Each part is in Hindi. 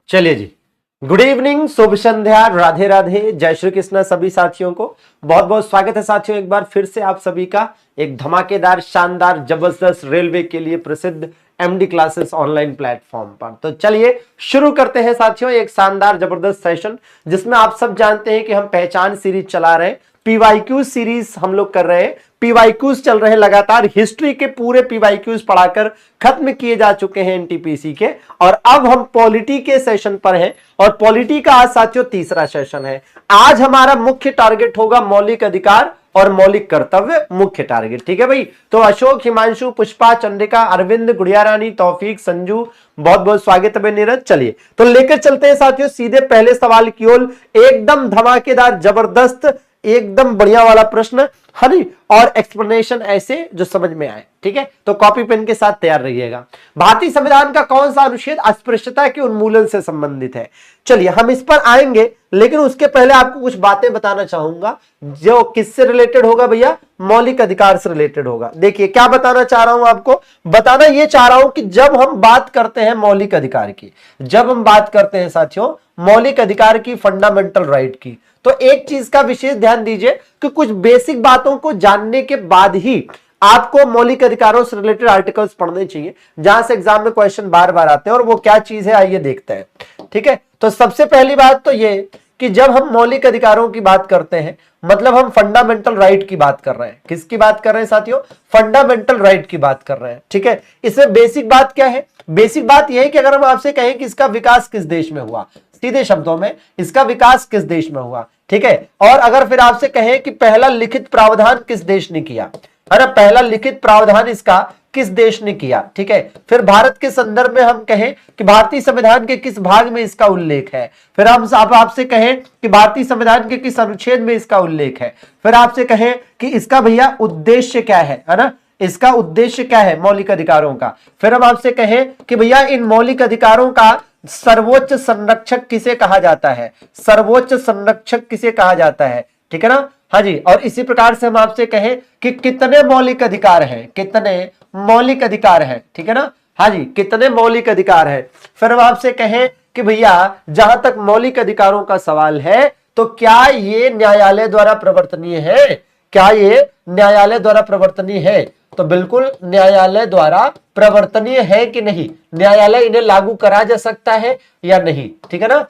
चलिए जी, गुड इवनिंग, शुभ संध्या, राधे राधे, जय श्री कृष्ण सभी साथियों को बहुत बहुत स्वागत है साथियों। एक बार फिर से आप सभी का एक धमाकेदार, शानदार, जबरदस्त रेलवे के लिए प्रसिद्ध एमडी क्लासेस ऑनलाइन प्लेटफॉर्म पर। तो चलिए शुरू करते हैं साथियों एक शानदार जबरदस्त सेशन, जिसमें आप सब जानते हैं कि हम पहचान सीरीज चला रहे हैं, पीवाईक्यू सीरीज हम लोग कर रहे हैं, पीवाईक्यूज चल रहे हैं लगातार। हिस्ट्री के पूरे पीवाईक्यूज पढ़ाकर खत्म किए जा चुके हैं एनटीपीसी के, और अब हम पॉलिटी के सेशन पर हैं, और पॉलिटी का आज साथियों तीसरा सेशन है। आज हमारा मुख्य टारगेट होगा मौलिक अधिकार और मौलिक कर्तव्य, मुख्य टारगेट, ठीक है भाई। तो अशोक, हिमांशु, पुष्पा, चंद्रिका, अरविंद, गुड़िया रानी, तौफीक, संजू, बहुत बहुत स्वागत है नीरज। चलिए तो लेकर चलते हैं साथियों सीधे पहले सवाल की ओर। एकदम धमाकेदार, जबरदस्त, एकदम बढ़िया वाला प्रश्न, हनी, और एक्सप्लेनेशन ऐसे जो समझ में आए, ठीक है। तो कॉपी पेन के साथ तैयार रहिएगा। भारतीय संविधान का कौन सा अनुच्छेद अस्पृश्यता के उन्मूलन से संबंधित है? चलिए हम इस पर आएंगे, लेकिन उसके पहले आपको कुछ बातें बताना चाहूंगा जो किससे रिलेटेड होगा भैया, मौलिक अधिकार से रिलेटेड होगा। देखिए क्या बताना चाह रहा हूं आपको, बताना यह चाह रहा हूं कि जब हम बात करते हैं मौलिक अधिकार की, जब हम बात करते हैं साथियों मौलिक अधिकार की, फंडामेंटल राइट की, तो एक चीज का विशेष ध्यान दीजिए कि कुछ बेसिक बातों को जानने के बाद ही आपको मौलिक अधिकारों से रिलेटेड आर्टिकल्स पढ़ने चाहिए, जहां से एग्जाम में क्वेश्चन बार बार आते हैं। और वो क्या चीज है आइए देखते हैं, ठीक है। तो सबसे पहली बात तो ये कि जब हम मौलिक अधिकारों की बात करते हैं, मतलब हम फंडामेंटल राइट की बात कर रहे हैं। किसकी बात कर रहे हैं साथियों? फंडामेंटल राइट की बात कर रहे हैं, ठीक है। इसमें बेसिक बात क्या है? बेसिक बात यह है कि अगर हम आपसे कहें कि इसका विकास किस देश में हुआ, सीधे शब्दों में इसका विकास किस देश में हुआ, ठीक है। और अगर फिर आपसे कहें कि पहला लिखित प्रावधान किस देश ने किया, अरे पहला लिखित प्रावधान इसका किस देश ने किया, ठीक है। फिर भारत के संदर्भ में हम कहें कि भारतीय संविधान के किस भाग में इसका उल्लेख है, फिर हम आपसे कहें कि भारतीय संविधान के किस अनुच्छेद में इसका उल्लेख है, फिर आपसे कहें कि इसका भैया उद्देश्य क्या है ना, इसका उद्देश्य क्या है मौलिक अधिकारों का, फिर हम आपसे कहें कि भैया इन मौलिक अधिकारों का सर्वोच्च संरक्षक किसे कहा जाता है, सर्वोच्च संरक्षक किसे कहा जाता है, ठीक है ना। हाँ जी, और इसी प्रकार से हम आपसे कहें कि कितने मौलिक अधिकार हैं, कितने मौलिक अधिकार हैं, ठीक है ना। हाँ जी, कितने मौलिक अधिकार हैं। फिर हम आपसे कहें कि भैया जहां तक मौलिक अधिकारों का सवाल है, तो क्या ये न्यायालय द्वारा प्रवर्तनीय है, क्या ये न्यायालय द्वारा प्रवर्तनीय है? तो बिल्कुल न्यायालय द्वारा प्रवर्तनीय है कि नहीं, न्यायालय इन्हें लागू करा जा सकता है या नहीं, ठीक है ना।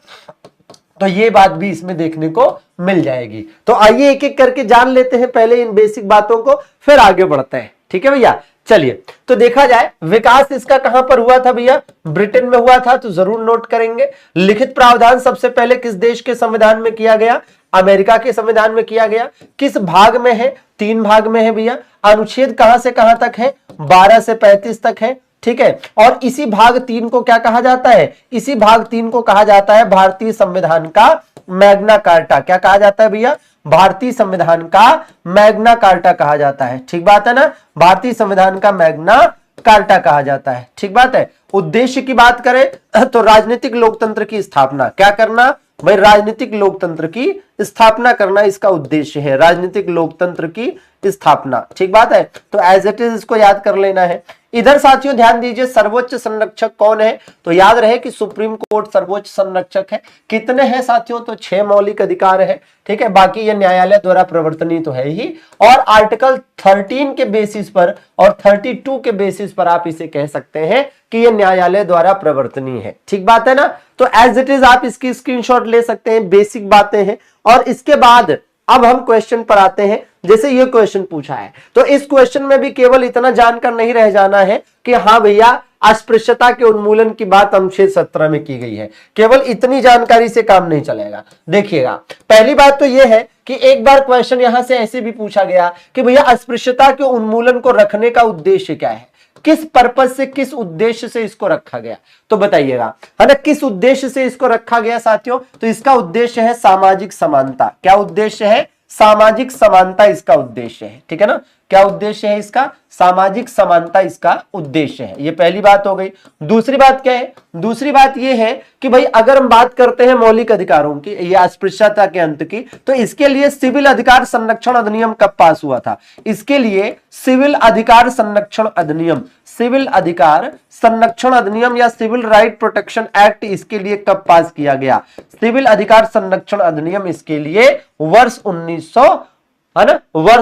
तो ये बात भी इसमें देखने को मिल जाएगी। तो आइए एक एक करके जान लेते हैं पहले इन बेसिक बातों को, फिर आगे बढ़ते हैं, ठीक है भैया। चलिए तो देखा जाए विकास इसका कहां पर हुआ था भैया, ब्रिटेन में हुआ था, तो जरूर नोट करेंगे। लिखित प्रावधान सबसे पहले किस देश के संविधान में किया गया? अमेरिका के संविधान में किया गया। किस भाग में है? 3 भाग में है भैया। अनुच्छेद कहां से कहां तक है? 12 से 35 तक है, ठीक है। और इसी भाग 3 को क्या कहा जाता है? इसी भाग 3 को कहा जाता है भारतीय संविधान का मैग्ना कार्टा। क्या कहा जाता है भैया? भारतीय संविधान का मैग्ना कार्टा कहा जाता है, ठीक बात है ना। भारतीय संविधान का मैग्ना कार्टा कहा जाता है, ठीक बात है। उद्देश्य की बात करें तो राजनीतिक लोकतंत्र की स्थापना, क्या करना भाई? राजनीतिक लोकतंत्र की स्थापना करना इसका उद्देश्य है, राजनीतिक लोकतंत्र की स्थापना, ठीक बात है। तो एज इट इज इसको याद कर लेना है। इधर साथियों ध्यान दीजिए सर्वोच्च संरक्षक कौन है, तो याद रहे कि सुप्रीम कोर्ट सर्वोच्च संरक्षक है। कितने हैं साथियों? तो 6 मौलिक अधिकार है, ठीक है। बाकी ये न्यायालय द्वारा प्रवर्तनीय तो है ही, और आर्टिकल 13 के बेसिस पर और 32 के बेसिस पर आप इसे कह सकते हैं कि ये न्यायालय द्वारा प्रवर्तनीय है, ठीक बात है ना। तो एज इट इज आप इसकी स्क्रीनशॉट ले सकते हैं, बेसिक बातें हैं। और इसके बाद अब हम क्वेश्चन पर आते हैं। जैसे ये क्वेश्चन पूछा है, तो इस क्वेश्चन में भी केवल इतना जानकर नहीं रह जाना है कि हाँ भैया अस्पृश्यता के उन्मूलन की बात अनुच्छेद 17 में की गई है, केवल इतनी जानकारी से काम नहीं चलेगा। देखिएगा पहली बात तो यह है कि एक बार क्वेश्चन यहां से ऐसे भी पूछा गया कि भैया अस्पृश्यता के उन्मूलन को रखने का उद्देश्य क्या है, किस पर्पस से, किस उद्देश्य से इसको रखा गया, तो बताइएगा, है ना। किस उद्देश्य से इसको रखा गया साथियों? तो इसका उद्देश्य है सामाजिक समानता। क्या उद्देश्य है? सामाजिक समानता इसका उद्देश्य है, ठीक है ना। क्या उद्देश्य है इसका? सामाजिक समानता इसका उद्देश्य है। ये पहली बात हो गई। दूसरी बात क्या है? दूसरी बात ये है कि भाई अगर हम बात करते हैं मौलिक अधिकारों की या अस्पृश्यता के अंत की, तो इसके लिए सिविल अधिकार संरक्षण अधिनियम कब पास हुआ था? इसके लिए सिविल अधिकार संरक्षण अधिनियम, सिविल अधिकार संरक्षण अधिनियम या सिविल राइट प्रोटेक्शन एक्ट इसके लिए कब पास किया गया? सिविल अधिकार संरक्षण अधिनियम इसके लिए वर्ष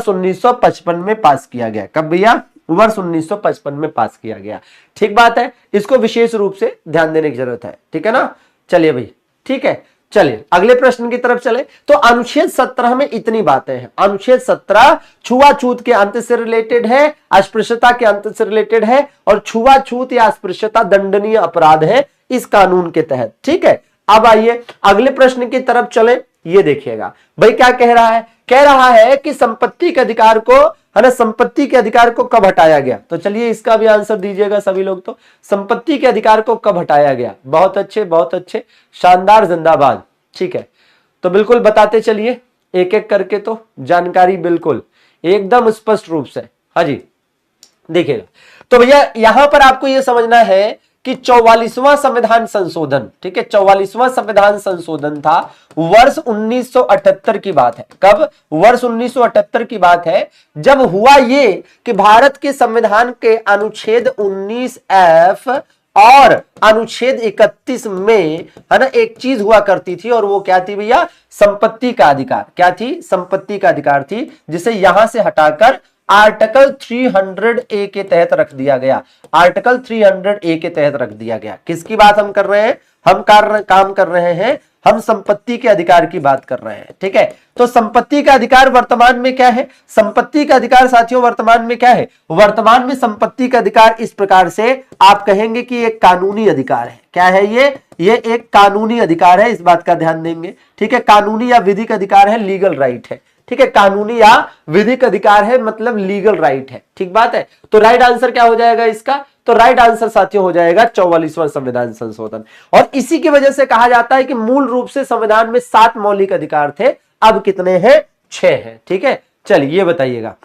1955 में पास किया गया। कब भैया? वर्ष 1955 में पास किया गया। ठीक बात है, इसको विशेष रूप से ध्यान देने की जरूरत है। ठीक है ना? चलिए भाई, ठीक है, चलिए अगले प्रश्न की तरफ चले। तो अनुच्छेद 17 में इतनी बातें हैं। अनुच्छेद 17 छुआछूत के अंत से रिलेटेड है, अस्पृश्यता के अंत से रिलेटेड है, और छुआछूत या अस्पृश्यता दंडनीय अपराध है इस कानून के तहत। ठीक है, अब आइए अगले प्रश्न की तरफ चले। ये देखिएगा भाई क्या कह रहा है? कह रहा है कि संपत्ति के अधिकार को, है ना, संपत्ति के अधिकार को कब हटाया गया? तो चलिए इसका भी आंसर दीजिएगा सभी लोग। तो संपत्ति के अधिकार को कब हटाया गया? बहुत अच्छे, बहुत अच्छे, शानदार, जिंदाबाद। ठीक है, तो बिल्कुल बताते चलिए एक एक करके, तो जानकारी बिल्कुल एकदम स्पष्ट रूप से। हाँ जी, देखिएगा। तो भैया यहां पर आपको यह समझना है कि 44वां संविधान संशोधन, ठीक है, 44वां संविधान संशोधन था वर्ष 1978 की बात है। कब? वर्ष 1978 की बात है, जब हुआ ये कि भारत के संविधान के अनुच्छेद 19F और अनुच्छेद 31 में, है ना, एक चीज हुआ करती थी, और वो क्या थी भैया? संपत्ति का अधिकार। क्या थी? संपत्ति का अधिकार थी, जिसे यहां से हटाकर आर्टिकल 300A के तहत रख दिया गया। आर्टिकल 300A के तहत रख दिया गया। किसकी बात हम कर रहे हैं? हम काम कर रहे हैं, हम संपत्ति के अधिकार की बात कर रहे हैं। ठीक है, तो संपत्ति का अधिकार वर्तमान में क्या है? संपत्ति का अधिकार साथियों वर्तमान में क्या है? वर्तमान में संपत्ति का अधिकार इस प्रकार से आप कहेंगे कि एक कानूनी अधिकार है। क्या है ये एक कानूनी अधिकार है, इस बात का ध्यान देंगे। ठीक है, कानूनी या विधिक अधिकार है, लीगल राइट है। ठीक है, कानूनी या विधिक अधिकार है, मतलब लीगल राइट है। ठीक बात है। तो राइट आंसर क्या हो जाएगा इसका? तो राइट आंसर साथियों हो जाएगा 44वां संविधान संशोधन। और इसी की वजह से कहा जाता है कि मूल रूप से संविधान में 7 मौलिक अधिकार थे, अब कितने हैं? 6 हैं। ठीक है, चलिए ये बताइएगा,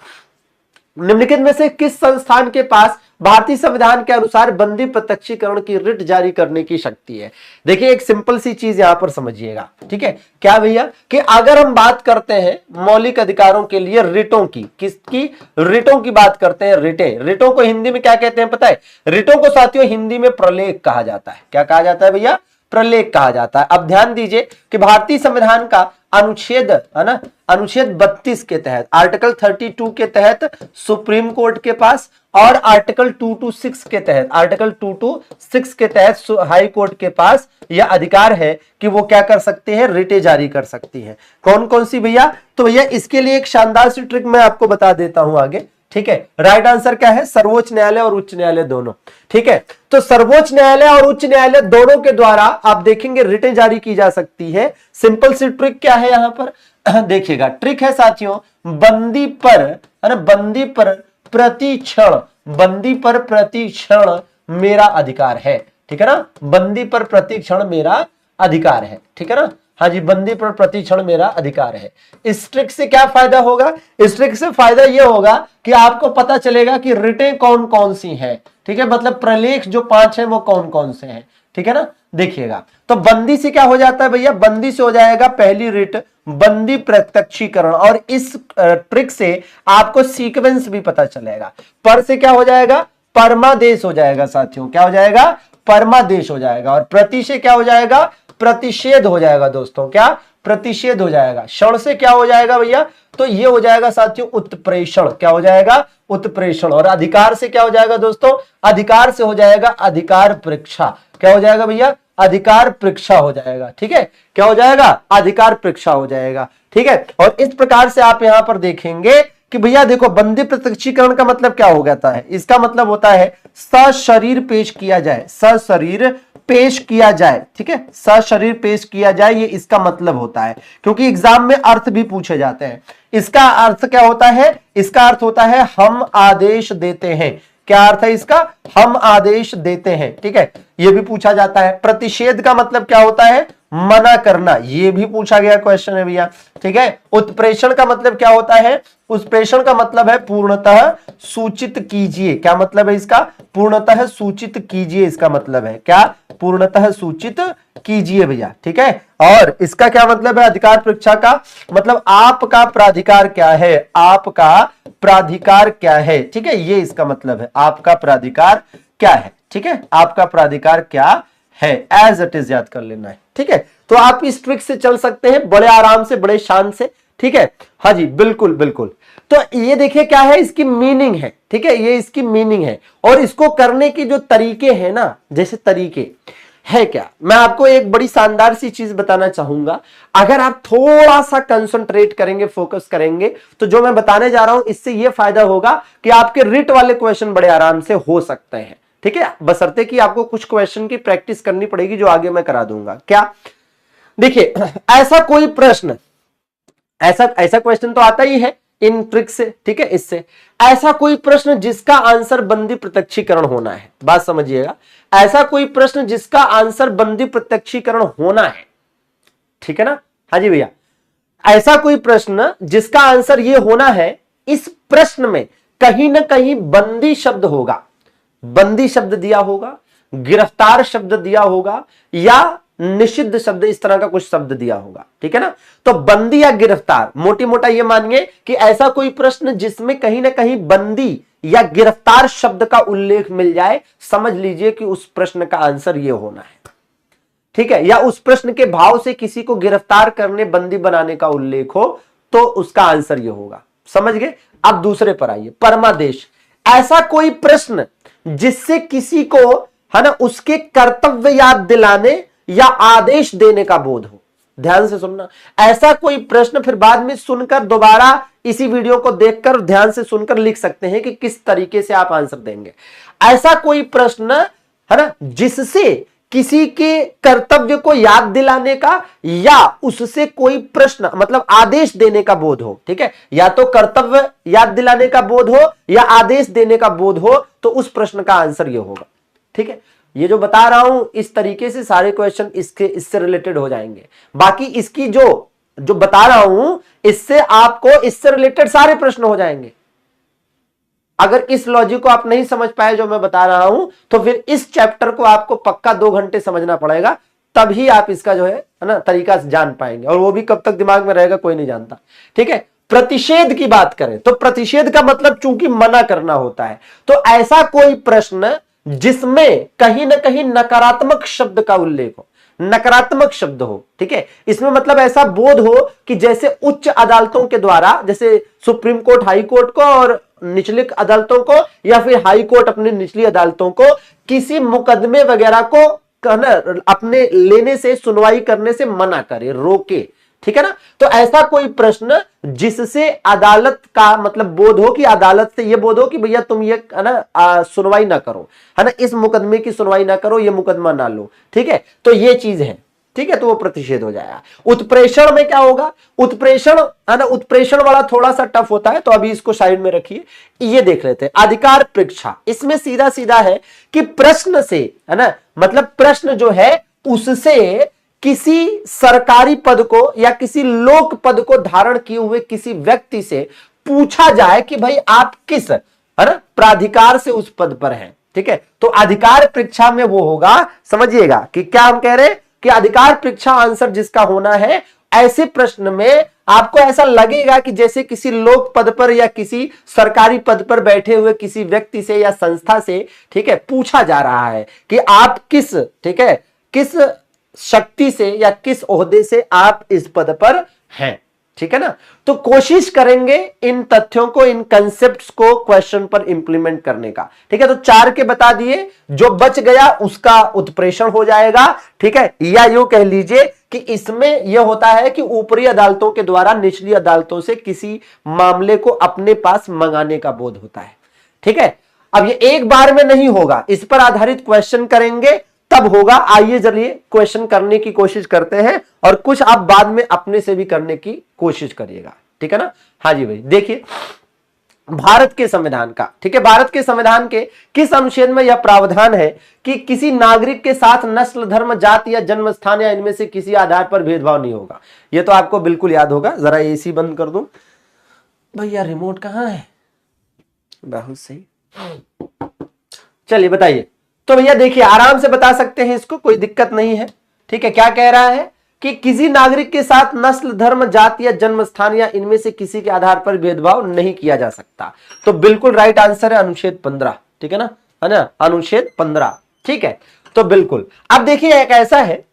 निम्नलिखित में से किस संस्थान के पास भारतीय संविधान के अनुसार बंदी प्रत्यक्षीकरण की रिट जारी करने की शक्ति है? देखिए एक सिंपल सी चीज यहां पर समझिएगा। ठीक है, क्या भैया? कि अगर हम बात करते हैं मौलिक अधिकारों के लिए रिटों की, किसकी? रिटों की बात करते हैं। रिटों को हिंदी में क्या कहते हैं पता है? रिटों को साथियों हिंदी में प्रलेख कहा जाता है। क्या कहा जाता है भैया? प्रलेख कहा जाता है। अब ध्यान दीजिए कि भारतीय संविधान का अनुच्छेद, है ना, अनुच्छेद 32 के तहत, आर्टिकल 32 के तहत सुप्रीम कोर्ट के पास, और आर्टिकल 226 के तहत, आर्टिकल 226 के तहत हाई कोर्ट के पास यह अधिकार है कि वो क्या कर सकते हैं? रिटें जारी कर सकती है। कौन कौन सी भैया? तो भैया इसके लिए एक शानदार सी ट्रिक मैं आपको बता देता हूं आगे। ठीक है, राइट आंसर क्या है? सर्वोच्च न्यायालय और उच्च न्यायालय दोनों। ठीक है, तो सर्वोच्च न्यायालय और उच्च न्यायालय दोनों के द्वारा आप देखेंगे रिटें जारी की जा सकती है। सिंपल सी ट्रिक क्या है यहां पर? देखिएगा, ट्रिक है साथियों, बंदी पर, है ना, बंदी पर प्रति क्षण, बंदी पर प्रति क्षण मेरा अधिकार है। ठीक है ना, बंदी पर प्रति क्षण मेरा अधिकार है। ठीक है ना, हाँ जी, बंदी पर प्रति क्षण मेरा अधिकार है। इस ट्रिक से क्या फायदा होगा? इस ट्रिक से फायदा यह होगा कि आपको पता चलेगा कि रिटें कौन कौन सी हैं। ठीक है, मतलब प्रलेख जो 5 हैं वो कौन कौन से हैं। ठीक है ना, देखिएगा, तो बंदी से क्या हो जाता है भैया? बंदी से हो जाएगा पहली रिट बंदी प्रत्यक्षीकरण, और इस ट्रिक से आपको सीक्वेंस भी पता चलेगा। पर से क्या हो जाएगा? परमादेश हो जाएगा साथियों। क्या हो जाएगा? परमादेश हो जाएगा। और प्रति से क्या हो जाएगा? प्रतिषेध हो जाएगा दोस्तों। क्या? प्रतिषेध हो जाएगा। क्षण से क्या हो जाएगा भैया? तो ये हो जाएगा साथियों उत्प्रेषण। क्या हो जाएगा? उत्प्रेषण। और अधिकार से क्या हो जाएगा दोस्तों? अधिकार से हो जाएगा अधिकार परीक्षा। क्या हो जाएगा भैया? अधिकार परीक्षा हो जाएगा। ठीक है, क्या हो जाएगा? अधिकार परीक्षा हो जाएगा। ठीक है, और इस प्रकार से आप यहां पर देखेंगे कि भैया देखो, बंदी प्रत्यक्षीकरण का मतलब क्या हो जाता है? इसका मतलब होता है सशरीर पेश किया जाए, सशरीर पेश किया जाए। ठीक है, सशरीर पेश किया जाए, ये इसका मतलब होता है, क्योंकि एग्जाम में अर्थ भी पूछे जाते हैं। इसका अर्थ क्या होता है? इसका अर्थ होता है हम आदेश देते हैं। क्या अर्थ है इसका? हम आदेश देते हैं। ठीक है, यह भी पूछा जाता है। प्रतिषेध का मतलब क्या होता है? मना करना, ये भी पूछा गया क्वेश्चन है भैया। ठीक है, उत्प्रेषण का मतलब क्या होता है? उत्प्रेषण का मतलब है पूर्णतः सूचित कीजिए। क्या मतलब है इसका? पूर्णतः सूचित कीजिए, इसका मतलब है क्या? पूर्णतः सूचित कीजिए भैया। ठीक है, और इसका क्या मतलब है? अधिकार परीक्षा का मतलब आपका प्राधिकार क्या है, आपका प्राधिकार क्या है। ठीक है, ये इसका मतलब है, आपका प्राधिकार क्या है। ठीक है, आपका प्राधिकार क्या है, एज इट इज याद कर लेना है। ठीक है, तो आप इस ट्रिक से चल सकते हैं बड़े आराम से, बड़े शान से। ठीक है, हाँ जी, बिल्कुल बिल्कुल। तो ये देखिए क्या है, इसकी मीनिंग है। ठीक है, ये इसकी मीनिंग है, और इसको करने के जो तरीके हैं ना, जैसे तरीके है क्या, मैं आपको एक बड़ी शानदार सी चीज बताना चाहूंगा। अगर आप थोड़ा सा कंसंट्रेट करेंगे, फोकस करेंगे, तो जो मैं बताने जा रहा हूं इससे यह फायदा होगा कि आपके रिट वाले क्वेश्चन बड़े आराम से हो सकते हैं। ठीक है, बशर्ते कि आपको कुछ क्वेश्चन की प्रैक्टिस करनी पड़ेगी, जो आगे मैं करा दूंगा। क्या, देखिए, ऐसा कोई प्रश्न, ऐसा क्वेश्चन तो आता ही है इन ट्रिक से। ठीक है, इससे ऐसा कोई प्रश्न जिसका आंसर बंदी प्रत्यक्षीकरण होना है, बात समझिएगा, ऐसा कोई प्रश्न जिसका आंसर बंदी प्रत्यक्षीकरण होना है। ठीक है ना, हाँ जी भैया, ऐसा कोई प्रश्न जिसका आंसर यह होना है, इस प्रश्न में कहीं ना कहीं बंदी शब्द होगा, बंदी शब्द दिया होगा, गिरफ्तार शब्द दिया होगा, या निषिद्ध शब्द, इस तरह का कुछ शब्द दिया होगा। ठीक है ना, तो बंदी या गिरफ्तार, मोटी मोटा ये मानिए कि ऐसा कोई प्रश्न जिसमें कहीं ना कहीं बंदी या गिरफ्तार शब्द का उल्लेख मिल जाए, समझ लीजिए कि उस प्रश्न का आंसर ये होना है। ठीक है, या उस प्रश्न के भाव से किसी को गिरफ्तार करने, बंदी बनाने का उल्लेख हो, तो उसका आंसर ये होगा। समझ गए? अब दूसरे पर आइए, परमादेश। ऐसा कोई प्रश्न जिससे किसी को, है ना, उसके कर्तव्य याद दिलाने या आदेश देने का बोध हो। ध्यान से सुनना, ऐसा कोई प्रश्न, फिर बाद में सुनकर दोबारा इसी वीडियो को देखकर ध्यान से सुनकर लिख सकते हैं कि किस तरीके से आप आंसर देंगे। ऐसा कोई प्रश्न, है ना, जिससे किसी के कर्तव्य को याद दिलाने का या उससे कोई प्रश्न मतलब आदेश देने का बोध हो। ठीक है, या तो कर्तव्य याद दिलाने का बोध हो या आदेश देने का बोध हो, तो उस प्रश्न का आंसर यह होगा। ठीक है, ये जो बता रहा हूं इस तरीके से सारे क्वेश्चन इससे रिलेटेड हो जाएंगे। बाकी इसकी जो बता रहा हूं, इससे आपको इससे रिलेटेड सारे प्रश्न हो जाएंगे। अगर इस लॉजिक को आप नहीं समझ पाए जो मैं बता रहा हूं, तो फिर इस चैप्टर को आपको पक्का 2 घंटे समझना पड़ेगा, तभी आप इसका जो है ना तरीका जान पाएंगे, और वो भी कब तक दिमाग में रहेगा कोई नहीं जानता। ठीक है, प्रतिषेध की बात करें तो प्रतिषेध का मतलब चूंकि मना करना होता है, तो ऐसा कोई प्रश्न जिसमें कहीं ना कहीं नकारात्मक शब्द का उल्लेख हो, नकारात्मक शब्द हो। ठीक है, इसमें मतलब ऐसा बोध हो कि जैसे उच्च अदालतों के द्वारा, जैसे सुप्रीम कोर्ट हाई कोर्ट को और निचली अदालतों को, या फिर हाई कोर्ट अपनी निचली अदालतों को किसी मुकदमे वगैरह को अपने लेने से, सुनवाई करने से मना करे, रोके। ठीक है ना, तो ऐसा कोई प्रश्न जिससे अदालत का मतलब बोध हो कि अदालत से यह बोध हो कि भैया तुम ये, है ना, सुनवाई ना करो, है ना, इस मुकदमे की सुनवाई ना करो, ये मुकदमा ना लो। ठीक है, तो ये चीज है। ठीक है, तो वो प्रतिषेध हो जाएगा। उत्प्रेषण में क्या होगा? उत्प्रेषण, है ना, उत्प्रेषण वाला थोड़ा सा टफ होता है, तो अभी इसको साइड में रखिए, ये देख लेते हैं। अधिकार परीक्षा, इसमें सीधा सीधा है कि प्रश्न से, है ना, मतलब प्रश्न जो है उससे किसी सरकारी पद को या किसी लोक पद को धारण किए हुए किसी व्यक्ति से पूछा जाए कि भाई आप किस, है ना, प्राधिकार से उस पद पर हैं। ठीक है, तो अधिकार परीक्षा में वो होगा, समझिएगा कि क्या हम कह रहे हैं कि अधिकार परीक्षा आंसर जिसका होना है, ऐसे प्रश्न में आपको ऐसा लगेगा कि जैसे किसी लोक पद पर या किसी सरकारी पद पर बैठे हुए किसी व्यक्ति से या संस्था से, ठीक है, पूछा जा रहा है कि आप किस, ठीक है, किस शक्ति से या किस ओहदे से आप इस पद पर हैं। ठीक है ना, तो कोशिश करेंगे इन तथ्यों को, इन कंसेप्ट्स को क्वेश्चन पर इंप्लीमेंट करने का। ठीक है, तो 4 के बता दिए, जो बच गया उसका उत्प्रेषण हो जाएगा। ठीक है, या यूं कह लीजिए कि इसमें यह होता है कि ऊपरी अदालतों के द्वारा निचली अदालतों से किसी मामले को अपने पास मंगाने का बोध होता है। ठीक है, अब ये एक बार में नहीं होगा, इस पर आधारित क्वेश्चन करेंगे तब होगा। आइए चलिए क्वेश्चन करने की कोशिश करते हैं, और कुछ आप बाद में अपने से भी करने की कोशिश करिएगा। ठीक है ना, हाँ जी भाई। देखिए भारत के संविधान का, ठीक है, भारत के संविधान के किस अनुच्छेद में यह प्रावधान है कि किसी नागरिक के साथ नस्ल, धर्म, जाति या जन्म स्थान या इनमें से किसी आधार पर भेदभाव नहीं होगा। यह तो आपको बिल्कुल याद होगा। जरा एसी बंद कर दूं भैया, रिमोट कहां है? बहुत सही, चलिए बताइए। तो भैया देखिए, आराम से बता सकते हैं इसको, कोई दिक्कत नहीं है, ठीक है। क्या कह रहा है कि किसी नागरिक के साथ नस्ल, धर्म, जाति या जन्म स्थान या इनमें से किसी के आधार पर भेदभाव नहीं किया जा सकता। तो बिल्कुल राइट आंसर है अनुच्छेद 15, ठीक है ना, अनुच्छेद 15, ठीक है। तो बिल्कुल, अब देखिए एक ऐसा है,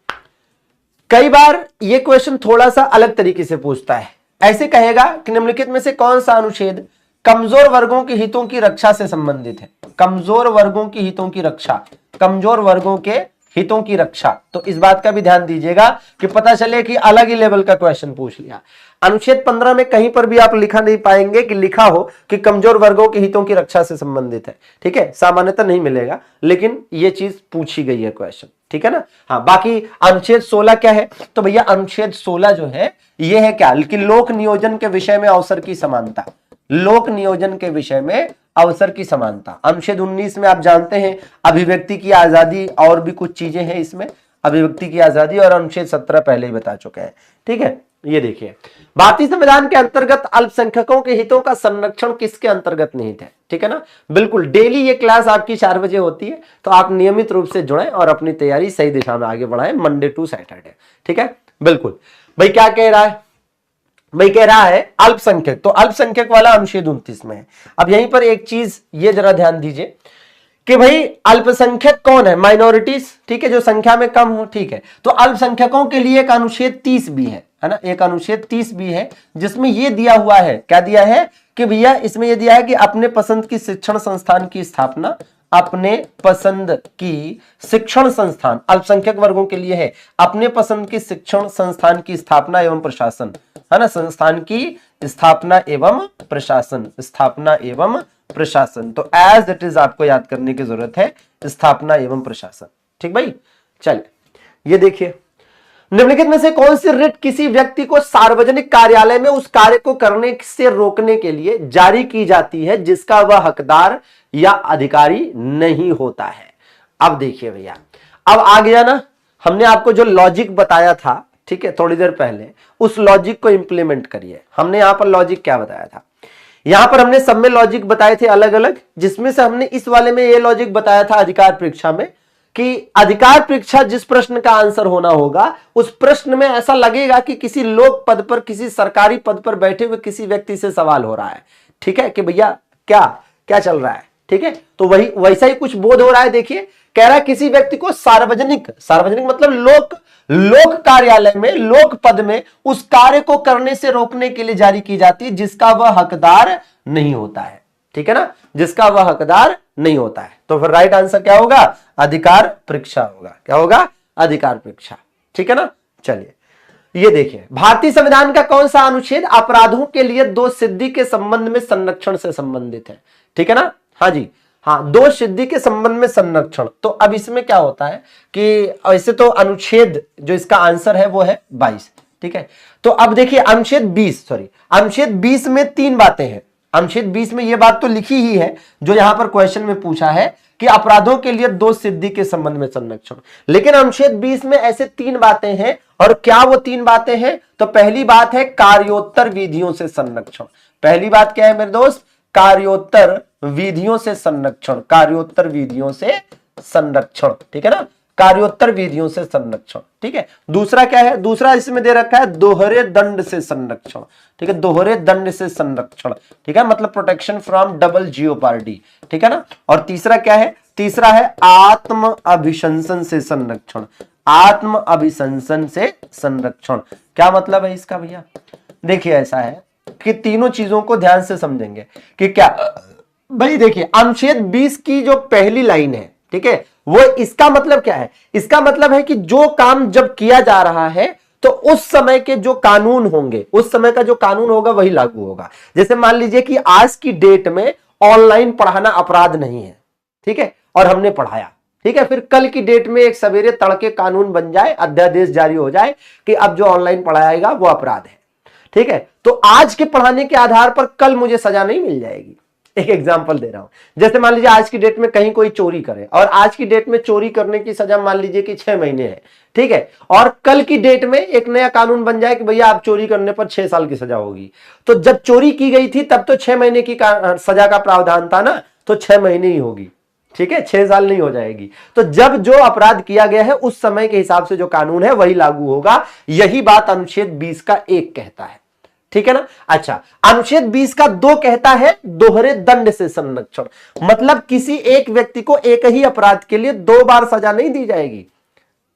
कई बार ये क्वेश्चन थोड़ा सा अलग तरीके से पूछता है। ऐसे कहेगा कि निम्नलिखित में से कौन सा अनुच्छेद कमजोर वर्गों के हितों की रक्षा से संबंधित है? कमजोर वर्गों की हितों की रक्षा, कमजोर वर्गों के हितों की रक्षा। तो इस बात का भी ध्यान दीजिएगा कि पता चले कि अलग ही लेवल का क्वेश्चन पूछ लिया। अनुच्छेद 15 में कहीं पर भी आप लिखा नहीं पाएंगे कि लिखा हो कि कमजोर वर्गों के हितों की रक्षा से संबंधित है, ठीक है, सामान्यतः नहीं मिलेगा, लेकिन यह चीज पूछी गई है क्वेश्चन, ठीक है ना। हाँ, बाकी अनुच्छेद 16 क्या है? तो भैया अनुच्छेद 16 जो है यह है क्या कि लोक नियोजन के विषय में अवसर की समानता, लोक नियोजन के विषय में अवसर की समानता। अनुच्छेद 19 में आप जानते हैं अभिव्यक्ति की आजादी और भी कुछ चीजें हैं इसमें, अभिव्यक्ति की आजादी, और अनुच्छेद 17 पहले ही बता चुके हैं, ठीक है। ये देखिए, भारतीय संविधान के अंतर्गत अल्पसंख्यकों के हितों का संरक्षण किसके अंतर्गत निहित है? ठीक है ना, बिल्कुल। डेली ये क्लास आपकी 4 बजे होती है, तो आप नियमित रूप से जुड़ें और अपनी तैयारी सही दिशा में आगे बढ़ाएं, मंडे टू सैटरडे, ठीक है, बिल्कुल। भाई क्या कह रहा है? भाई कह रहा है अल्पसंख्यक, तो अल्पसंख्यक वाला अनुच्छेद 29 में है। अब यहीं पर एक चीज ये जरा ध्यान दीजिए कि भाई अल्पसंख्यक कौन है? माइनॉरिटीज, ठीक है, जो संख्या में कम हो, ठीक है। तो अल्पसंख्यकों के लिए एक अनुच्छेद 30 भी है ना, एक अनुच्छेद 30 भी है, जिसमें ये दिया हुआ है, क्या दिया है कि भैया इसमें यह दिया है कि अपने पसंद की शिक्षण संस्थान की स्थापना, अपने पसंद की शिक्षण संस्थान, अल्पसंख्यक वर्गों के लिए है, अपने पसंद की शिक्षण संस्थान की स्थापना एवं प्रशासन, है ना, संस्थान की स्थापना एवं प्रशासन, स्थापना एवं प्रशासन। तो एज इट इज आपको याद करने की जरूरत है, स्थापना एवं प्रशासन, ठीक भाई। चलिए ये देखिए, निम्नलिखित में से कौन सी रिट किसी व्यक्ति को सार्वजनिक कार्यालय में उस कार्य को करने से रोकने के लिए जारी की जाती है जिसका वह हकदार या अधिकारी नहीं होता है? अब देखिए भैया, अब आ गया ना, हमने आपको जो लॉजिक बताया था, ठीक है, थोड़ी देर पहले, उस लॉजिक को इंप्लीमेंट करिए। हमने यहां पर लॉजिक क्या बताया था? यहां पर हमने सब में लॉजिक बताए थे अलग अलग, जिसमें से हमने इस वाले में ये लॉजिक बताया था अधिकार परीक्षा में कि अधिकार परीक्षा जिस प्रश्न का आंसर होना होगा उस प्रश्न में ऐसा लगेगा कि किसी लोक पद पर, किसी सरकारी पद पर बैठे हुए किसी व्यक्ति से सवाल हो रहा है, ठीक है, कि भैया क्या क्या चल रहा है, ठीक है। तो वही वैसा ही कुछ बोध हो रहा है। देखिए, कह रहा है किसी व्यक्ति को सार्वजनिक, सार्वजनिक मतलब लोक कार्यालय में, लोक पद में उस कार्य को करने से रोकने के लिए जारी की जाती है जिसका वह हकदार नहीं होता है, ठीक है ना, जिसका वह हकदार नहीं होता है। तो फिर राइट आंसर क्या होगा? अधिकार परीक्षा होगा। क्या होगा? अधिकार परीक्षा, ठीक है ना। चलिए ये देखिए, भारतीय संविधान का कौन सा अनुच्छेद अपराधों के लिए दोष सिद्धि के संबंध में संरक्षण से संबंधित है? ठीक है ना, हाँ जी, हाँ, दोष सिद्धि के संबंध में संरक्षण। तो अब इसमें क्या होता है कि ऐसे तो अनुच्छेद जो इसका आंसर है वो है 22, ठीक है। तो अब देखिए अनुच्छेद 20 में 3 बातें हैं। अनुच्छेद 20 में यह बात तो लिखी ही है जो यहां पर क्वेश्चन में पूछा है कि अपराधों के लिए दोष सिद्धि के संबंध में संरक्षण, लेकिन अनुच्छेद 20 में ऐसे 3 बातें हैं। और क्या वो 3 बातें हैं? तो पहली बात है कार्योत्तर विधियों से संरक्षण। पहली बात क्या है मेरे दोस्त? कार्योत्तर विधियों से संरक्षण, कार्योत्तर विधियों से संरक्षण, ठीक है ना, कार्योत्तर विधियों से संरक्षण, ठीक है। दूसरा क्या है? दूसरा इसमें दे रखा है दोहरे दंड से संरक्षण, ठीक है, दोहरे दंड से संरक्षण, ठीक है, मतलब प्रोटेक्शन फ्रॉम डबल जियोपार्डी, ठीक है ना। और तीसरा क्या है? तीसरा है आत्म अभिशंसन से संरक्षण, आत्म अभिशंसन से संरक्षण। क्या मतलब है इसका भैया? देखिए ऐसा है कि तीनों चीजों को ध्यान से समझेंगे कि क्या भाई। देखिए अनुच्छेद 20 की जो पहली लाइन है, ठीक है, वो इसका मतलब क्या है? इसका मतलब है कि जो काम जब किया जा रहा है तो उस समय के जो कानून होंगे, उस समय का जो कानून होगा वही लागू होगा। जैसे मान लीजिए कि आज की डेट में ऑनलाइन पढ़ाना अपराध नहीं है, ठीक है, और हमने पढ़ाया, ठीक है, फिर कल की डेट में एक सवेरे तड़के कानून बन जाए, अध्यादेश जारी हो जाए कि अब जो ऑनलाइन पढ़ाएगा वो अपराध है, ठीक है। तो आज के पढ़ाने के आधार पर कल मुझे सजा नहीं मिल जाएगी, एक एग्जांपल दे रहा हूं, जैसे मान लीजिए आज की डेट में कहीं कोई चोरी करे और आज की डेट में चोरी करने की सजा मान लीजिए कि 6 महीने है, ठीक है, और कल की डेट में एक नया कानून बन जाए कि भैया आप चोरी करने पर 6 साल की सजा होगी। तो जब चोरी की गई थी तब तो 6 महीने की सजा का प्रावधान था ना, तो 6 महीने ही होगी, ठीक है, 6 साल नहीं हो जाएगी। तो जब जो अपराध किया गया है उस समय के हिसाब से जो कानून है वही लागू होगा। यही बात अनुच्छेद 20 का 1 कहता है, ठीक है ना। अच्छा, अनुच्छेद 20 का 2 कहता है दोहरे दंड से संरक्षण, मतलब किसी एक व्यक्ति को एक ही अपराध के लिए 2 बार सजा नहीं दी जाएगी,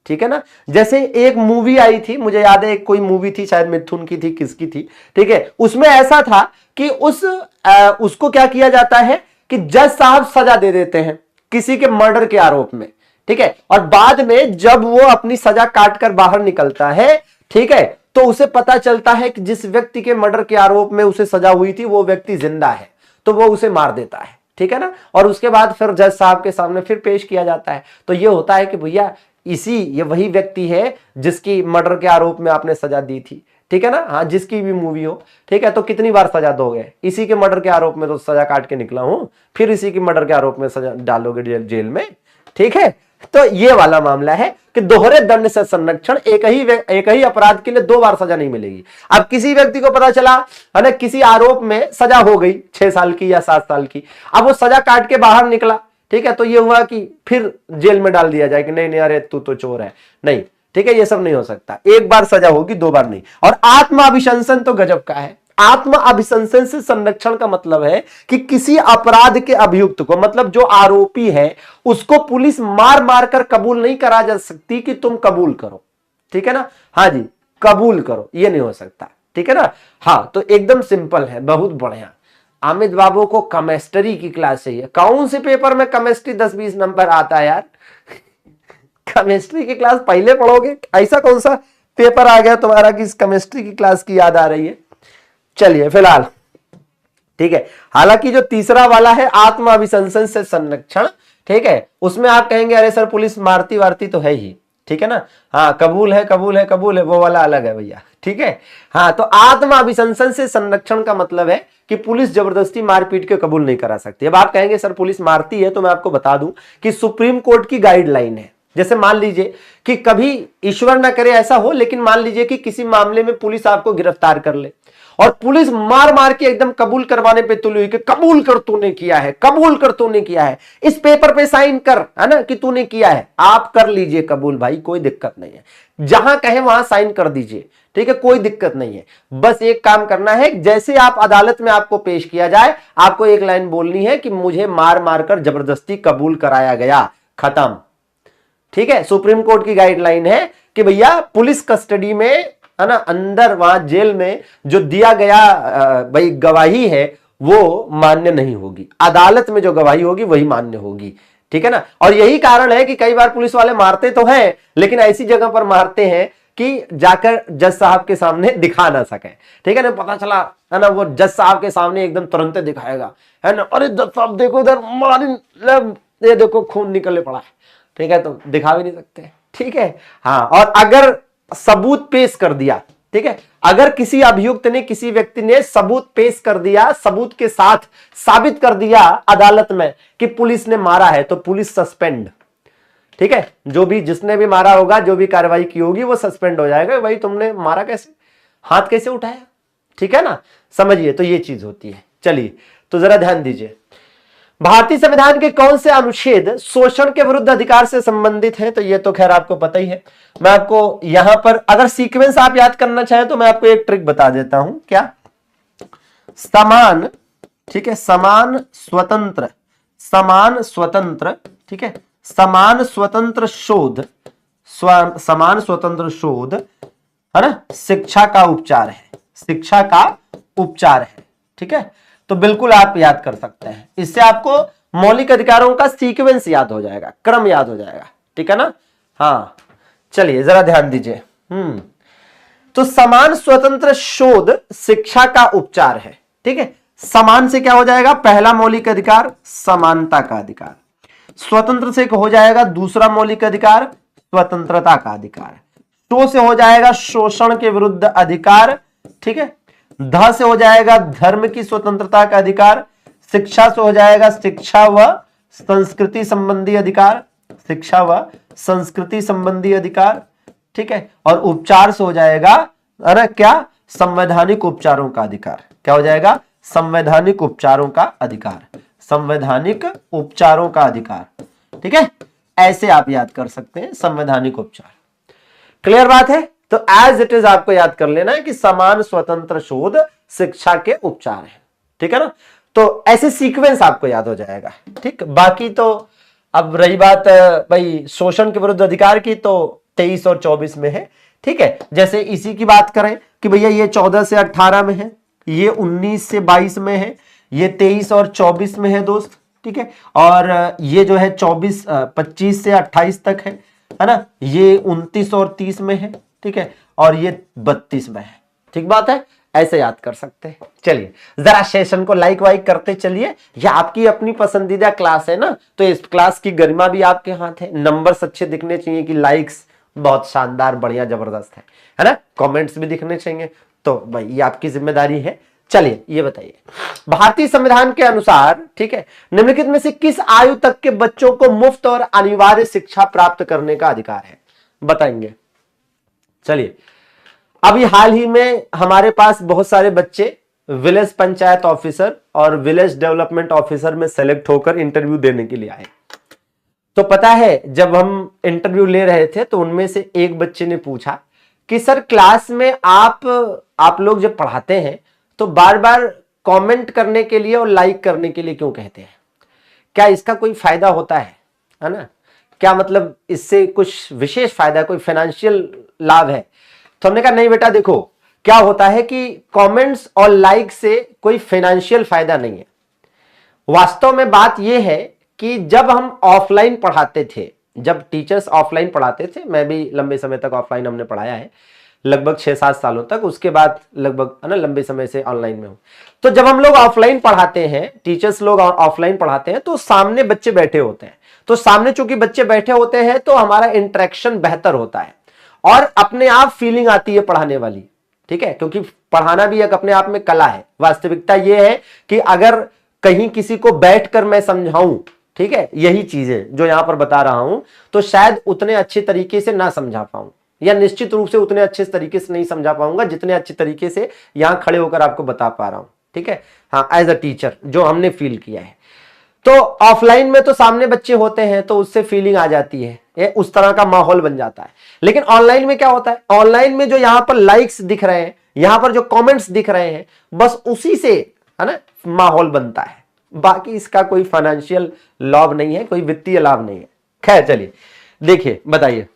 ठीक है ना। जैसे एक मूवी आई थी, मुझे याद है, एक कोई मूवी थी, शायद मिथुन की थी, किसकी थी, ठीक है, उसमें ऐसा था कि उसको क्या किया जाता है कि जज साहब सजा दे देते हैं किसी के मर्डर के आरोप में, ठीक है, और बाद में जब वो अपनी सजा काट कर बाहर निकलता है, ठीक है, तो उसे पता चलता है कि जिस व्यक्ति के मर्डर के आरोप में उसे सजा हुई थी वो व्यक्ति जिंदा है, तो वो उसे मार देता है, ठीक है ना। और उसके बाद फिर जज साहब के सामने फिर पेश किया जाता है। तो ये होता है कि भैया ये वही व्यक्ति है जिसकी मर्डर के आरोप में आपने सजा दी थी, ठीक है ना। हाँ, जिसकी भी मूवी हो, ठीक है, तो कितनी बार सजा दोगे? इसी के मर्डर के आरोप में तो सजा काट के निकला हूं, फिर इसी की मर्डर के आरोप में सजा डालोगे जेल में, ठीक है। तो ये वाला मामला है कि दोहरे दंड से संरक्षण, एक ही अपराध के लिए 2 बार सजा नहीं मिलेगी। अब किसी व्यक्ति को पता चला है ना, किसी आरोप में सजा हो गई 6 साल की या 7 साल की, अब वो सजा काट के बाहर निकला, ठीक है, तो ये हुआ कि फिर जेल में डाल दिया जाए कि नहीं नहीं अरे तू तो चोर है, नहीं, ठीक है, ये सब नहीं हो सकता। 1 बार सजा होगी, 2 बार नहीं। और आत्माभिशंसन तो गजब का है। आत्म अभिशंसन से संरक्षण का मतलब है कि किसी अपराध के अभियुक्त को, मतलब जो आरोपी है, उसको पुलिस मार मार कर कबूल नहीं करा जा सकती कि तुम कबूल करो, ठीक है ना। हाँ जी, कबूल करो, ये नहीं हो सकता, ठीक है ना। हाँ, तो एकदम सिंपल है, बहुत बढ़िया। अमित बाबू को केमिस्ट्री की क्लास चाहिए। कौन से पेपर में केमिस्ट्री 10-20 नंबर आता है यार? केमिस्ट्री की क्लास पहले पढ़ोगे? ऐसा कौन सा पेपर आ गया तुम्हारा कि इस केमिस्ट्री की क्लास की याद आ रही है? चलिए फिलहाल, ठीक है। हालांकि जो तीसरा वाला है आत्म अभिशंसन से संरक्षण, ठीक है, उसमें आप कहेंगे अरे सर पुलिस मारती वारती तो है ही, ठीक है ना। हाँ, कबूल है कबूल है कबूल है, वो वाला अलग है भैया, ठीक है। हाँ, तो आत्म अभिशंसन से संरक्षण का मतलब है कि पुलिस जबरदस्ती मारपीट के कबूल नहीं करा सकती। अब आप कहेंगे सर पुलिस मारती है, तो मैं आपको बता दूं कि सुप्रीम कोर्ट की गाइडलाइन है। जैसे मान लीजिए कि कभी ईश्वर ना करे ऐसा हो, लेकिन मान लीजिए कि किसी मामले में पुलिस आपको गिरफ्तार कर ले और पुलिस मार मार के एकदम कबूल करवाने पे तुली हुई कि कबूल कर तूने किया है, कबूल कर तूने किया है, इस पेपर पे साइन कर, है ना, कि तूने किया है। आप कर लीजिए कबूल भाई, कोई दिक्कत नहीं है, जहां कहे वहां साइन कर दीजिए, ठीक है, कोई दिक्कत नहीं है। बस एक काम करना है, जैसे आप अदालत में आपको पेश किया जाए, आपको एक लाइन बोलनी है कि मुझे मार मार कर जबरदस्ती कबूल कराया गया, खत्म, ठीक है। सुप्रीम कोर्ट की गाइडलाइन है कि भैया पुलिस कस्टडी में, है ना, अंदर वहां जेल में जो दिया गया भाई गवाही है वो मान्य नहीं होगी, अदालत में जो गवाही होगी वही मान्य होगी, ठीक है ना। और यही कारण है कि कई बार पुलिस वाले मारते तो हैं, लेकिन ऐसी जगह पर मारते हैं कि जाकर जज साहब के सामने दिखा ना सके, ठीक है ना। पता चला, है ना, वो जज साहब के सामने एकदम तुरंत दिखाएगा, है ना, अरे जज साहब देखो इधर मारी, ये देखो खून निकलने पड़ा है, ठीक है, तो दिखा भी नहीं सकते, ठीक है। हाँ, और अगर सबूत पेश कर दिया, ठीक है, अगर किसी अभियुक्त ने, किसी व्यक्ति ने सबूत पेश कर दिया, सबूत के साथ साबित कर दिया अदालत में कि पुलिस ने मारा है, तो पुलिस सस्पेंड, ठीक है, जो भी जिसने भी मारा होगा, जो भी कार्रवाई की होगी वो सस्पेंड हो जाएगा। भाई तुमने मारा कैसे, हाथ कैसे उठाया, ठीक है ना, समझिए। तो ये चीज होती है। चलिए, तो जरा ध्यान दीजिए, भारतीय संविधान के कौन से अनुच्छेद शोषण के विरुद्ध अधिकार से संबंधित है? तो ये तो खैर आपको पता ही है। मैं आपको यहां पर अगर सीक्वेंस आप याद करना चाहें तो मैं आपको एक ट्रिक बता देता हूं। क्या? समान, ठीक है, समान स्वतंत्र, ठीक है, समान स्वतंत्र शोध, समान स्वतंत्र शोध, है ना, शिक्षा का उपचार है, शिक्षा का उपचार है, ठीक है। तो बिल्कुल आप याद कर सकते हैं, इससे आपको मौलिक अधिकारों का सीक्वेंस याद हो जाएगा, क्रम याद हो जाएगा, ठीक है ना। हाँ, चलिए जरा ध्यान दीजिए। तो समान स्वतंत्र शोध शिक्षा का उपचार है, ठीक है। समान से क्या हो जाएगा? पहला मौलिक अधिकार समानता का अधिकार। स्वतंत्र से हो जाएगा दूसरा मौलिक अधिकार स्वतंत्रता का अधिकार। शो से हो जाएगा शोषण के विरुद्ध अधिकार, ठीक है। ध से हो जाएगा धर्म की स्वतंत्रता का अधिकार। शिक्षा से हो जाएगा शिक्षा व संस्कृति संबंधी अधिकार, शिक्षा व संस्कृति संबंधी अधिकार, ठीक है। और उपचार से हो जाएगा अरे क्या, संवैधानिक उपचारों का अधिकार। क्या हो जाएगा, संवैधानिक उपचारों का अधिकार, संवैधानिक उपचारों का अधिकार, ठीक है। ऐसे आप याद कर सकते हैं संवैधानिक उपचार। क्लियर बात है। तो एज इट इज आपको याद कर लेना है कि समान स्वतंत्र शोध शिक्षा के उपचार है, ठीक है ना। तो ऐसे सीक्वेंस आपको याद हो जाएगा, ठीक। बाकी तो अब रही बात भाई शोषण के विरुद्ध अधिकार की, तो 23 और 24 में है, ठीक है। जैसे इसी की बात करें कि भैया ये 14 से 18 में है, ये 19 से 22 में है, ये 23 और 24 में है दोस्त, ठीक है। और ये जो है 25 से 28 तक है ना। ये 29 और 30 में है, ठीक है। और ये 32 में है, ठीक बात है। ऐसे याद कर सकते हैं। चलिए जरा सेशन को लाइक वाइक करते चलिए। यह आपकी अपनी पसंदीदा क्लास है ना, तो इस क्लास की गरिमा भी आपके हाथ है। नंबर्स अच्छे दिखने चाहिए कि लाइक्स बहुत शानदार बढ़िया जबरदस्त है ना। कमेंट्स भी दिखने चाहिए। तो भाई ये आपकी जिम्मेदारी है। चलिए ये बताइए, भारतीय संविधान के अनुसार, ठीक है, निम्नलिखित में से किस आयु तक के बच्चों को मुफ्त और अनिवार्य शिक्षा प्राप्त करने का अधिकार है, बताएंगे। चलिए अभी हाल ही में हमारे पास बहुत सारे बच्चे विलेज पंचायत ऑफिसर और विलेज डेवलपमेंट ऑफिसर में सेलेक्ट होकर इंटरव्यू देने के लिए आए। तो पता है जब हम इंटरव्यू ले रहे थे तो उनमें से एक बच्चे ने पूछा कि सर क्लास में आप लोग जब पढ़ाते हैं तो बार बार कमेंट करने के लिए और लाइक करने के लिए क्यों कहते हैं, क्या इसका कोई फायदा होता है ना। क्या मतलब इससे कुछ विशेष फायदा, कोई फाइनेंशियल लाभ है। तो हमने कहा नहीं बेटा, देखो क्या होता है कि कमेंट्स और लाइक से कोई फाइनेंशियल फायदा नहीं है। वास्तव में बात यह है कि जब हम ऑफलाइन पढ़ाते थे, जब टीचर्स ऑफलाइन पढ़ाते थे, मैं भी लंबे समय तक ऑफलाइन हमने पढ़ाया है, लगभग 6-7 सालों तक, उसके बाद लगभग है ना लंबे समय से ऑनलाइन में हूं। तो जब हम लोग ऑफलाइन पढ़ाते हैं, टीचर्स लोग ऑफलाइन पढ़ाते हैं, तो सामने बच्चे बैठे होते हैं। तो सामने चूंकि बच्चे बैठे होते हैं तो हमारा इंटरेक्शन बेहतर होता है और अपने आप फीलिंग आती है पढ़ाने वाली, ठीक है। क्योंकि पढ़ाना भी एक अपने आप में कला है। वास्तविकता यह है कि अगर कहीं किसी को बैठकर मैं समझाऊं, ठीक है, यही चीजें जो यहां पर बता रहा हूं, तो शायद उतने अच्छे तरीके से ना समझा पाऊं, या निश्चित रूप से उतने अच्छे तरीके से नहीं समझा पाऊंगा जितने अच्छे तरीके से यहां खड़े होकर आपको बता पा रहा हूं, ठीक है। हाँ, एज अ टीचर जो हमने फील किया है। तो ऑफलाइन में तो सामने बच्चे होते हैं तो उससे फीलिंग आ जाती है, उस तरह का माहौल बन जाता है। लेकिन ऑनलाइन में क्या होता है, ऑनलाइन में जो यहां पर लाइक्स दिख रहे हैं, यहां पर जो कमेंट्स दिख रहे हैं, बस उसी से है ना माहौल बनता है। बाकी इसका कोई फाइनेंशियल लाभ नहीं है, कोई वित्तीय लाभ नहीं है। खैर चलिए देखिए, बताइए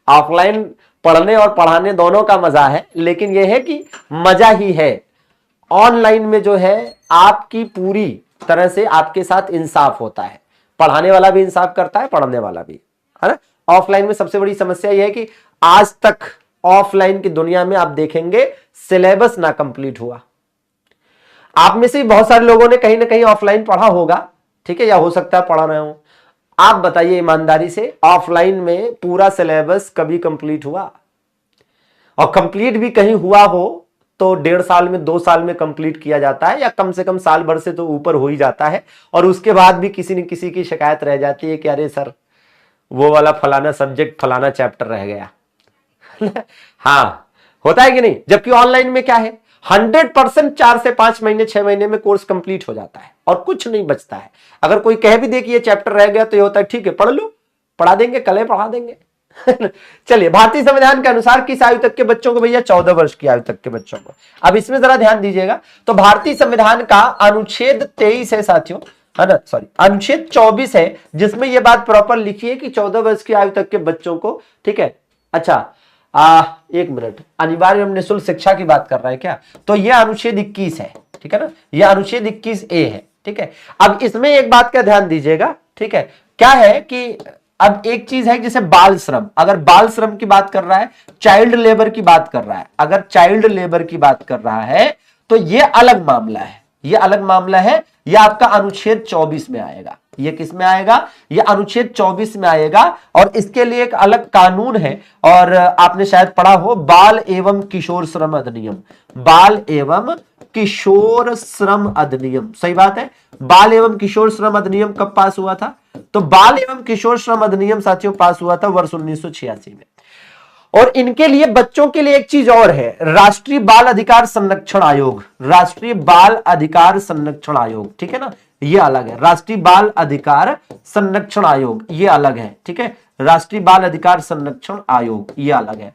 ऑफलाइन पढ़ने और पढ़ाने दोनों का मजा है, लेकिन यह है कि मजा ही है। ऑनलाइन में जो है आपकी पूरी तरह से आपके साथ इंसाफ होता है, पढ़ाने वाला भी इंसाफ करता है, पढ़ने वाला भी, है ना। ऑफलाइन में सबसे बड़ी समस्या यह है कि आज तक ऑफलाइन की दुनिया में आप देखेंगे सिलेबस ना कंप्लीट हुआ। आप में से बहुत सारे लोगों ने कहीं ना कहीं ऑफलाइन पढ़ा होगा, ठीक है, या हो सकता है पढ़ा रहे हो। आप बताइए ईमानदारी से, ऑफलाइन में पूरा सिलेबस कभी कंप्लीट हुआ? और कंप्लीट भी कहीं हुआ हो तो 1.5 साल में, 2 साल में कंप्लीट किया जाता है, या कम से कम साल भर से तो ऊपर हो ही जाता है। और उसके बाद भी किसी न किसी की शिकायत रह जाती है कि अरे सर वो वाला फलाना सब्जेक्ट, फलाना चैप्टर रह गया। हाँ, होता है कि नहीं। जबकि ऑनलाइन में क्या है, 100% 4 से 5 महीने, 6 महीने में कोर्स कंप्लीट हो जाता है और कुछ नहीं बचता है। अगर कोई कह भी दे कि ये चैप्टर रह गया तो ये होता है ठीक है, पढ़ लो, पढ़ा देंगे, कल पढ़ा देंगे। चलिए, भारतीय संविधान के अनुसार किस आयु तक के बच्चों को, भैया 14 वर्ष की आयु तक के बच्चों को। अब इसमें जरा ध्यान दीजिएगा, तो भारतीय संविधान का अनुच्छेद 23 है साथियों, है ना, सॉरी अनुच्छेद 24 है, जिसमें यह बात प्रॉपर लिखी है कि 14 वर्ष की आयु तक के बच्चों को, ठीक है। अच्छा, एक मिनट, अनिवार्य एवं निःशुल्क शिक्षा की बात कर रहा है क्या? तो यह अनुच्छेद 21 है, ठीक है ना, यह अनुच्छेद 21A है, ठीक है। अब इसमें एक बात का ध्यान दीजिएगा, ठीक है, क्या है कि अब एक चीज है जैसे बाल श्रम, अगर बाल श्रम की बात कर रहा है, चाइल्ड लेबर की बात कर रहा है, अगर चाइल्ड लेबर की बात कर रहा है तो यह अलग मामला है, यह अलग मामला है, यह आपका अनुच्छेद 24 में आएगा। ये किस में आएगा? ये अनुच्छेद 24 में आएगा, और इसके लिए एक अलग कानून है, और आपने शायद पढ़ा हो, बाल एवं किशोर श्रम अधिनियम, बाल एवं किशोर श्रम अधिनियम, सही बात है। बाल एवं किशोर श्रम अधिनियम कब पास हुआ था? तो बाल एवं किशोर श्रम अधिनियम साथियों पास हुआ था वर्ष 1986 में। और इनके लिए बच्चों के लिए एक चीज और है, राष्ट्रीय बाल अधिकार संरक्षण आयोग, राष्ट्रीय बाल अधिकार संरक्षण आयोग, ठीक है ना, ये अलग है। राष्ट्रीय बाल अधिकार संरक्षण आयोग ये अलग है, ठीक है, राष्ट्रीय बाल अधिकार संरक्षण आयोग ये अलग है,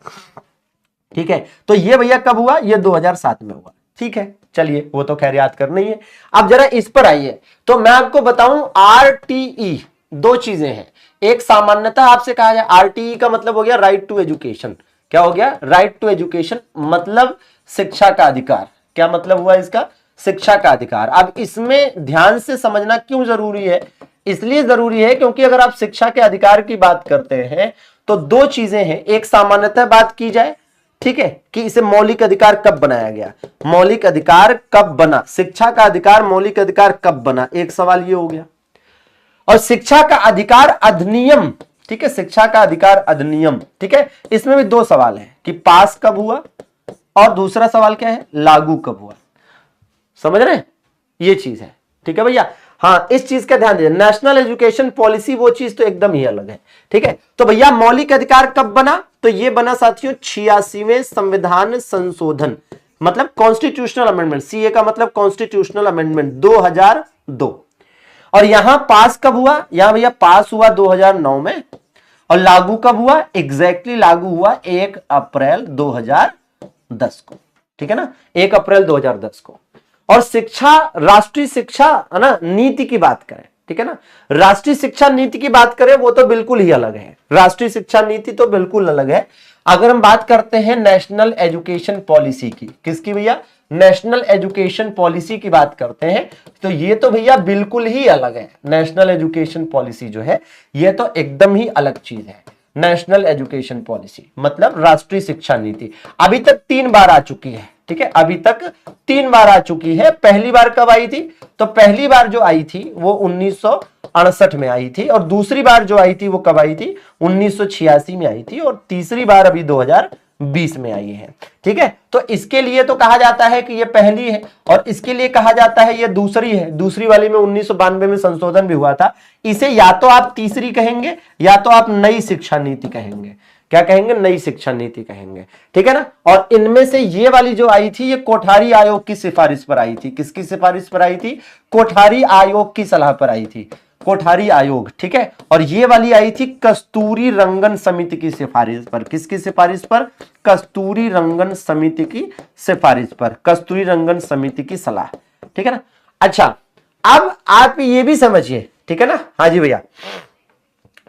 ठीक है। तो ये भैया कब हुआ? ये 2007 में हुआ, ठीक है। चलिए वो तो खैर याद करना ही है। अब जरा इस पर आइए, तो मैं आपको बताऊं आरटीई दो चीजें हैं। एक सामान्यतः आपसे कहा जाए, आरटीई का मतलब हो गया राइट टू एजुकेशन। क्या हो गया? राइट टू एजुकेशन मतलब शिक्षा का अधिकार। क्या मतलब हुआ इसका? शिक्षा का अधिकार। अब इसमें ध्यान से समझना क्यों जरूरी है? इसलिए जरूरी है क्योंकि अगर आप शिक्षा के अधिकार की बात करते हैं तो दो चीजें हैं। एक सामान्यतः बात की जाए, ठीक है, कि इसे मौलिक अधिकार कब बनाया गया, मौलिक अधिकार कब बना, शिक्षा का अधिकार मौलिक अधिकार कब बना, एक सवाल ये हो गया। और शिक्षा का अधिकार अधिनियम, ठीक है, शिक्षा का अधिकार अधिनियम, ठीक है, इसमें भी दो सवाल है कि पास कब हुआ और दूसरा सवाल क्या है, लागू कब हुआ। समझ रहे हैं? ये चीज है, ठीक है भैया। हाँ, इस चीज का ध्यान दीजिए, नेशनल एजुकेशन पॉलिसी वो चीज तो एकदम ही अलग है, ठीक है। तो भैया मौलिक अधिकार कब बना? तो ये बना साथियों 86वें संविधान संशोधन, मतलब कॉन्स्टिट्यूशनल अमेंडमेंट, सीए का मतलब कॉन्स्टिट्यूशनल अमेंडमेंट 2002। और यहां पास कब हुआ? यहां भैया पास हुआ 2009 में। और लागू कब हुआ? एग्जैक्टली लागू हुआ 1 अप्रैल 2010 को, ठीक है ना, 1 अप्रैल 2010 को। और शिक्षा, राष्ट्रीय शिक्षा है ना नीति की बात करें, ठीक है ना, राष्ट्रीय शिक्षा नीति की बात करें वो तो बिल्कुल ही अलग है। राष्ट्रीय शिक्षा नीति तो बिल्कुल अलग है। अगर हम बात करते हैं नेशनल एजुकेशन पॉलिसी की, किसकी भैया? नेशनल एजुकेशन पॉलिसी की बात करते हैं तो ये तो भैया बिल्कुल ही अलग है। नेशनल एजुकेशन पॉलिसी जो है ये तो एकदम ही अलग चीज है। नेशनल एजुकेशन पॉलिसी मतलब राष्ट्रीय शिक्षा नीति अभी तक 3 बार आ चुकी है, ठीक है, अभी तक 3 बार आ चुकी है। पहली बार कब आई थी? तो पहली बार जो आई थी वो 1968 में आई थी। और दूसरी बार जो आई थी वो कब आई थी? 1986 में आई थी। और तीसरी बार अभी 2020 में आई है, ठीक है। तो इसके लिए तो कहा जाता है कि ये पहली है और इसके लिए कहा जाता है ये दूसरी है। दूसरी वाली में 1992 में संशोधन भी हुआ था। इसे या तो आप तीसरी कहेंगे या तो आप नई शिक्षा नीति कहेंगे। क्या कहेंगे? नई शिक्षा नीति कहेंगे, ठीक है ना। और इनमें से ये वाली जो आई थी ये कोठारी आयोग की सिफारिश पर आई थी। किसकी सिफारिश पर आई थी? कोठारी आयोग की सलाह पर आई थी, कोठारी आयोग, ठीक है। और ये वाली आई थी कस्तूरी रंगन समिति की सिफारिश पर। किसकी सिफारिश पर? कस्तूरी रंगन समिति की सिफारिश पर, कस्तूरी रंगन समिति की सलाह, ठीक है ना। अच्छा, अब आप ये भी समझिए, ठीक है ना, हाँ जी भैया,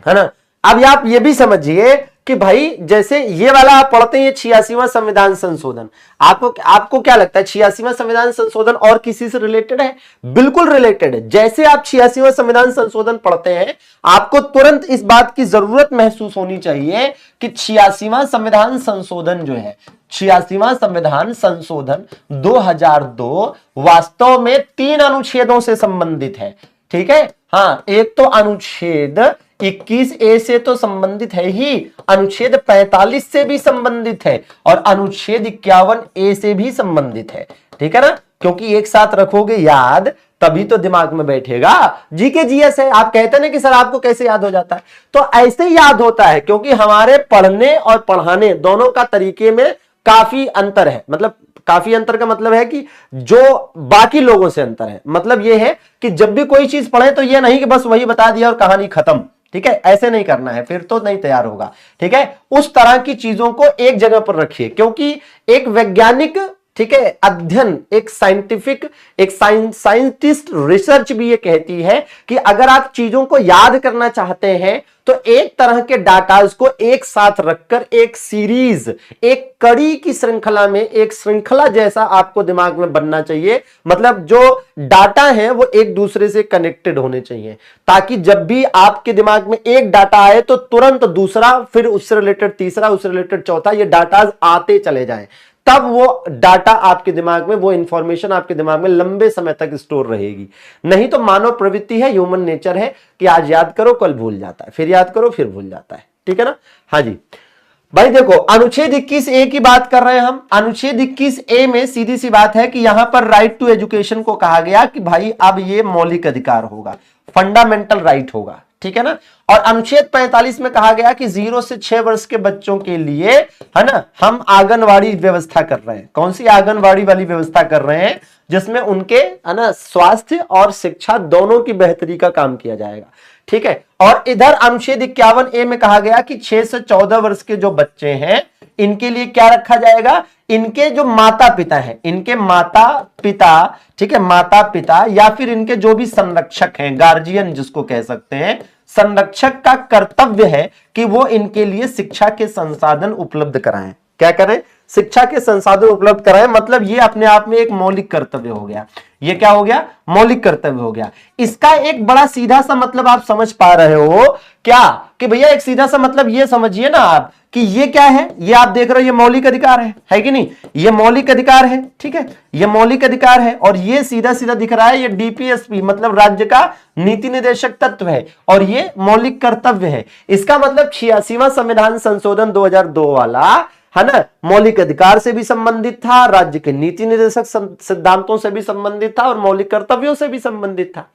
है ना। अब आप ये भी समझिए कि भाई जैसे ये वाला आप पढ़ते हैं 86वां संविधान संशोधन, आपको क्या लगता है 86वां संविधान संशोधन और किसी से रिलेटेड है? बिल्कुल रिलेटेड है। जैसे आप 86वां संविधान संशोधन पढ़ते हैं आपको तुरंत इस बात की जरूरत महसूस होनी चाहिए कि 86वां संविधान संशोधन जो है, 86वां संविधान संशोधन 2002 वास्तव में 3 अनुच्छेदों से संबंधित है, ठीक है। हाँ, एक तो अनुच्छेद 21A से तो संबंधित है ही, अनुच्छेद 45 से भी संबंधित है और अनुच्छेद 51A से भी संबंधित है, ठीक है ना। क्योंकि एक साथ रखोगे याद तभी तो दिमाग में बैठेगा। जीके जीएस है, आप कहते हैं कि सर आपको कैसे याद हो जाता है? तो ऐसे याद होता है क्योंकि हमारे पढ़ने और पढ़ाने दोनों का तरीके में काफी अंतर है। मतलब काफी अंतर का मतलब है कि जो बाकी लोगों से अंतर है, मतलब यह है कि जब भी कोई चीज पढ़े तो यह नहीं कि बस वही बता दिया और कहानी खत्म, ठीक है, ऐसे नहीं करना है, फिर तो नहीं तैयार होगा, ठीक है। उस तरह की चीजों को एक जगह पर रखिए क्योंकि एक वैज्ञानिक, ठीक है, अध्ययन, एक साइंटिफिक, एक साइंटिस्ट रिसर्च भी ये कहती है कि अगर आप चीजों को याद करना चाहते हैं तो एक तरह के डाटाज को एक साथ रखकर एक सीरीज, एक कड़ी की श्रृंखला में, एक श्रृंखला जैसा आपको दिमाग में बनना चाहिए। मतलब जो डाटा है वो एक दूसरे से कनेक्टेड होने चाहिए ताकि जब भी आपके दिमाग में एक डाटा आए तो तुरंत दूसरा, फिर उससे रिलेटेड तीसरा, उससे रिलेटेड चौथा, ये डाटाज आते चले जाएं। तब वो डाटा आपके दिमाग में, वो इंफॉर्मेशन आपके दिमाग में लंबे समय तक स्टोर रहेगी। नहीं तो मानव प्रवृत्ति है, ह्यूमन नेचर है कि आज याद करो कल भूल जाता है, फिर याद करो फिर भूल जाता है, ठीक है ना। हाँ जी, भाई देखो, अनुच्छेद 21A की बात कर रहे हैं हम। अनुच्छेद 21A में सीधी सी बात है कि यहां पर राइट टू एजुकेशन को कहा गया कि भाई अब ये मौलिक अधिकार होगा, फंडामेंटल राइट होगा, ठीक है ना। और अनुच्छेद 45 में कहा गया कि 0 से 6 वर्ष के बच्चों के लिए, है ना, हम आंगनवाड़ी व्यवस्था कर रहे हैं। कौन सी आंगनवाड़ी वाली व्यवस्था कर रहे हैं? जिसमें उनके, है ना, स्वास्थ्य और शिक्षा दोनों की बेहतरी का काम किया जाएगा, ठीक है। और इधर अनुच्छेद 51A में कहा गया कि 6 से 14 वर्ष के जो बच्चे हैं इनके लिए क्या रखा जाएगा? इनके जो माता पिता हैं, इनके माता पिता, ठीक है, माता पिता या फिर इनके जो भी संरक्षक हैं, गार्जियन जिसको कह सकते हैं, संरक्षक का कर्तव्य है कि वो इनके लिए शिक्षा के संसाधन उपलब्ध कराएं। क्या करें? शिक्षा के संसाधन उपलब्ध कराएं। मतलब ये अपने आप में एक मौलिक कर्तव्य हो गया। ये क्या हो गया? मौलिक कर्तव्य हो गया। इसका एक बड़ा सीधा सा मतलब आप समझ पा रहे हो क्या? कि भैया एक सीधा सा मतलब ये समझिए ना आप कि ये क्या है? ये आप देख रहे हो, ये मौलिक अधिकार है कि नहीं? ये मौलिक अधिकार है, ठीक है, ये मौलिक अधिकार है। और ये सीधा सीधा दिख रहा है, ये डीपीएसपी मतलब राज्य का नीति निर्देशक तत्व है, और ये मौलिक कर्तव्य है। इसका मतलब 86वां संविधान संशोधन 2002 वाला, है ना, मौलिक अधिकार से भी संबंधित था, राज्य के नीति निर्देशक सिद्धांतों से भी संबंधित था, और मौलिक कर्तव्यों से भी संबंधित था।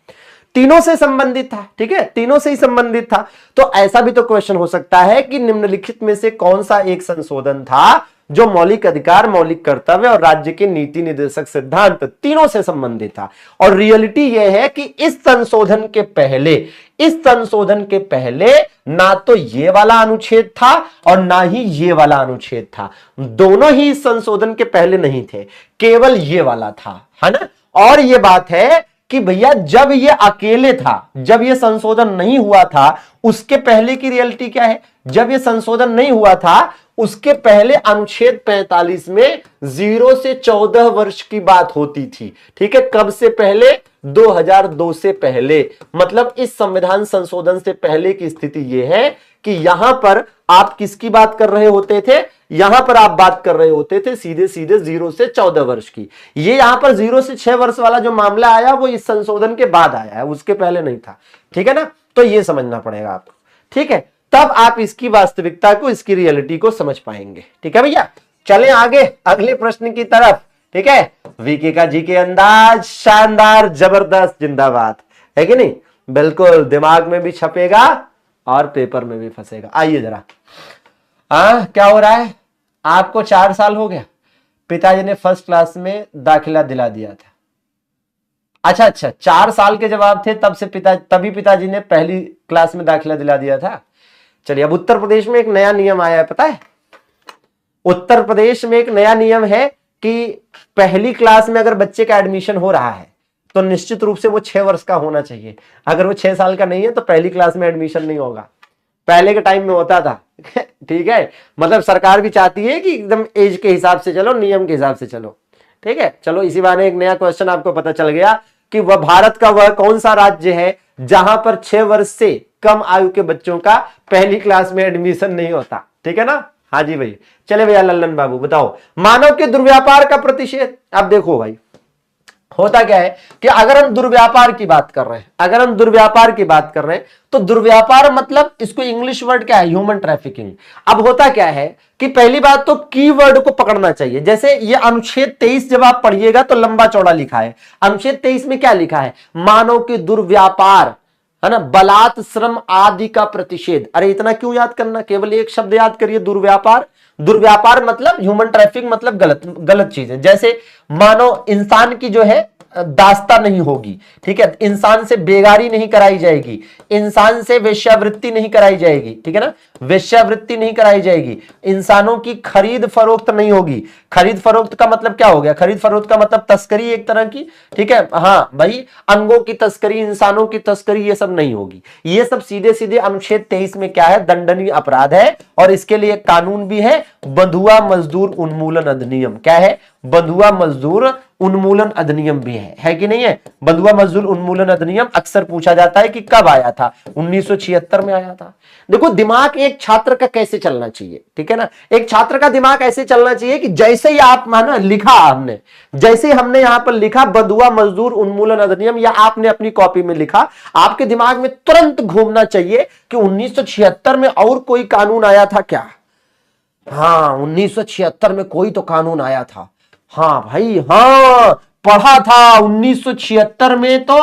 तीनों से संबंधित था, ठीक है, तीनों से ही संबंधित था। तो ऐसा भी तो क्वेश्चन हो सकता है कि निम्नलिखित में से कौन सा एक संशोधन था जो मौलिक अधिकार, मौलिक कर्तव्य और राज्य के नीति निर्देशक सिद्धांत तीनों से संबंधित था। और रियलिटी यह है कि इस संशोधन के पहले ना तो ये वाला अनुच्छेद था और ना ही ये वाला अनुच्छेद था। दोनों ही इस संशोधन के पहले नहीं थे, केवल ये वाला था, है ना। और ये बात है कि भैया जब ये अकेले था, जब ये संशोधन नहीं हुआ था, उसके पहले की रियलिटी क्या है? जब ये संशोधन नहीं हुआ था उसके पहले अनुच्छेद 45 में 0 से 14 वर्ष की बात होती थी, ठीक है। कब से पहले? 2002 से पहले। मतलब इस संविधान संशोधन से पहले की स्थिति यह है कि यहां पर आप किसकी बात कर रहे होते थे? यहां पर आप बात कर रहे होते थे सीधे सीधे 0 से 14 वर्ष की। ये यहां पर 0 से 6 वर्ष वाला जो मामला आया वो इस संशोधन के बाद आया है, उसके पहले नहीं था, ठीक है ना। तो ये समझना पड़ेगा आपको, ठीक है, तब आप इसकी वास्तविकता को, इसकी रियलिटी को समझ पाएंगे, ठीक है भैया। चलें आगे अगले प्रश्न की तरफ, ठीक है। वीके का जी के अंदाज शानदार, जबरदस्त, जिंदाबाद, है कि नहीं? बिल्कुल, दिमाग में भी छपेगा और पेपर में भी फंसेगा। आइए जरा, क्या हो रहा है? आपको 4 साल हो गया, पिताजी ने फर्स्ट क्लास में दाखिला दिला दिया था। अच्छा, 4 साल के जब आप थे तभी पिताजी ने पहली क्लास में दाखिला दिला दिया था। चलिए, अब उत्तर प्रदेश में एक नया नियम आया है, पता है? उत्तर प्रदेश में एक नया नियम है कि पहली क्लास में अगर बच्चे का एडमिशन हो रहा है तो निश्चित रूप से वो 6 वर्ष का होना चाहिए। अगर वो 6 साल का नहीं है तो पहली क्लास में एडमिशन नहीं होगा। पहले के टाइम में होता था ठीक है, मतलब सरकार भी चाहती है कि एकदम एज के हिसाब से चलो, नियम के हिसाब से चलो, ठीक है। चलो, इसी बहाने एक नया क्वेश्चन आपको पता चल गया कि वह भारत का वह कौन सा राज्य है जहां पर 6 वर्ष से कम आयु के बच्चों का पहली क्लास में एडमिशन नहीं होता, ठीक है ना। हाँ जी भाई, चले भैया लल्लन बाबू बताओ। मानव के दुर्व्यापार का प्रतिषेध। अब देखो भाई, होता क्या है कि अगर हम दुर्व्यापार की बात कर रहे हैं, तो दुर्व्यापार मतलब इसको इंग्लिश वर्ड क्या है? Human trafficking. अब होता क्या है कि पहली बात तो कीवर्ड को पकड़ना चाहिए। जैसे ये अनुच्छेद 23 जब आप पढ़िएगा तो लंबा चौड़ा लिखा है। अनुच्छेद 23 में क्या लिखा है? मानव के दुर्व्यापार, है ना, बलात्, श्रम आदि का प्रतिषेध। अरे इतना क्यों याद करना, केवल एक शब्द याद करिए, दुर्व्यापार। दुर्व्यापार मतलब ह्यूमन ट्रैफिक, मतलब गलत चीज है। जैसे मानो इंसान की जो है दास्ता नहीं होगी, ठीक है, इंसान से बेगारी नहीं कराई जाएगी, इंसान से वेश्यावृत्ति नहीं कराई जाएगी, ठीक है ना, वेश्यावृत्ति नहीं कराई जाएगी, इंसानों की खरीद फरोख्त नहीं होगी। खरीद फरोख्त का मतलब क्या हो गया? खरीद फरोख्त का मतलब तस्करी एक तरह की, ठीक है, हाँ भाई, अंगों की तस्करी, इंसानों की तस्करी, ये सब नहीं होगी। ये सब सीधे सीधे अनुच्छेद 23 में क्या है? दंडनीय अपराध है। और इसके लिए कानून भी है, बंधुआ मजदूर उन्मूलन अधिनियम। क्या है? बंधुआ मजदूर उन्मूलन अधिनियम भी है कि नहीं है? बंधुआ मजदूर उन्मूलन अधिनियम अक्सर पूछा जाता है कि कब आया था? 1976 में आया था। देखो, दिमाग एक छात्र का कैसे चलना चाहिए, ठीक है ना। एक छात्र का दिमाग ऐसे चलना चाहिए कि जैसे ही आप माना लिखा हमने, जैसे हमने यहां पर लिखा बंधुआ मजदूर उन्मूलन अधिनियम, या आपने अपनी कॉपी में लिखा, आपके दिमाग में तुरंत घूमना चाहिए कि 1976 में और कोई कानून आया था क्या? हाँ 1976 में कोई तो कानून आया था। हाँ भाई, हाँ पढ़ा था, 1976 में तो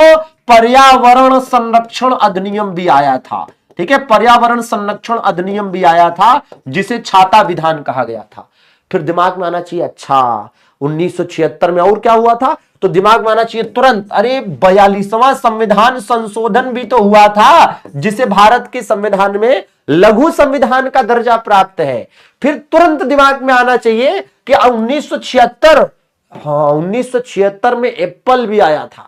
पर्यावरण संरक्षण अधिनियम भी आया था। ठीक है, पर्यावरण संरक्षण अधिनियम भी आया था, जिसे छाता विधान कहा गया था। फिर दिमाग में आना चाहिए, अच्छा 1976 में और क्या हुआ था, तो दिमाग में आना चाहिए तुरंत, अरे 42वां संविधान संशोधन भी तो हुआ था, जिसे भारत के संविधान में लघु संविधान का दर्जा प्राप्त है। फिर तुरंत दिमाग में आना चाहिए कि 1976, हाँ 1976 में एप्पल भी आया था।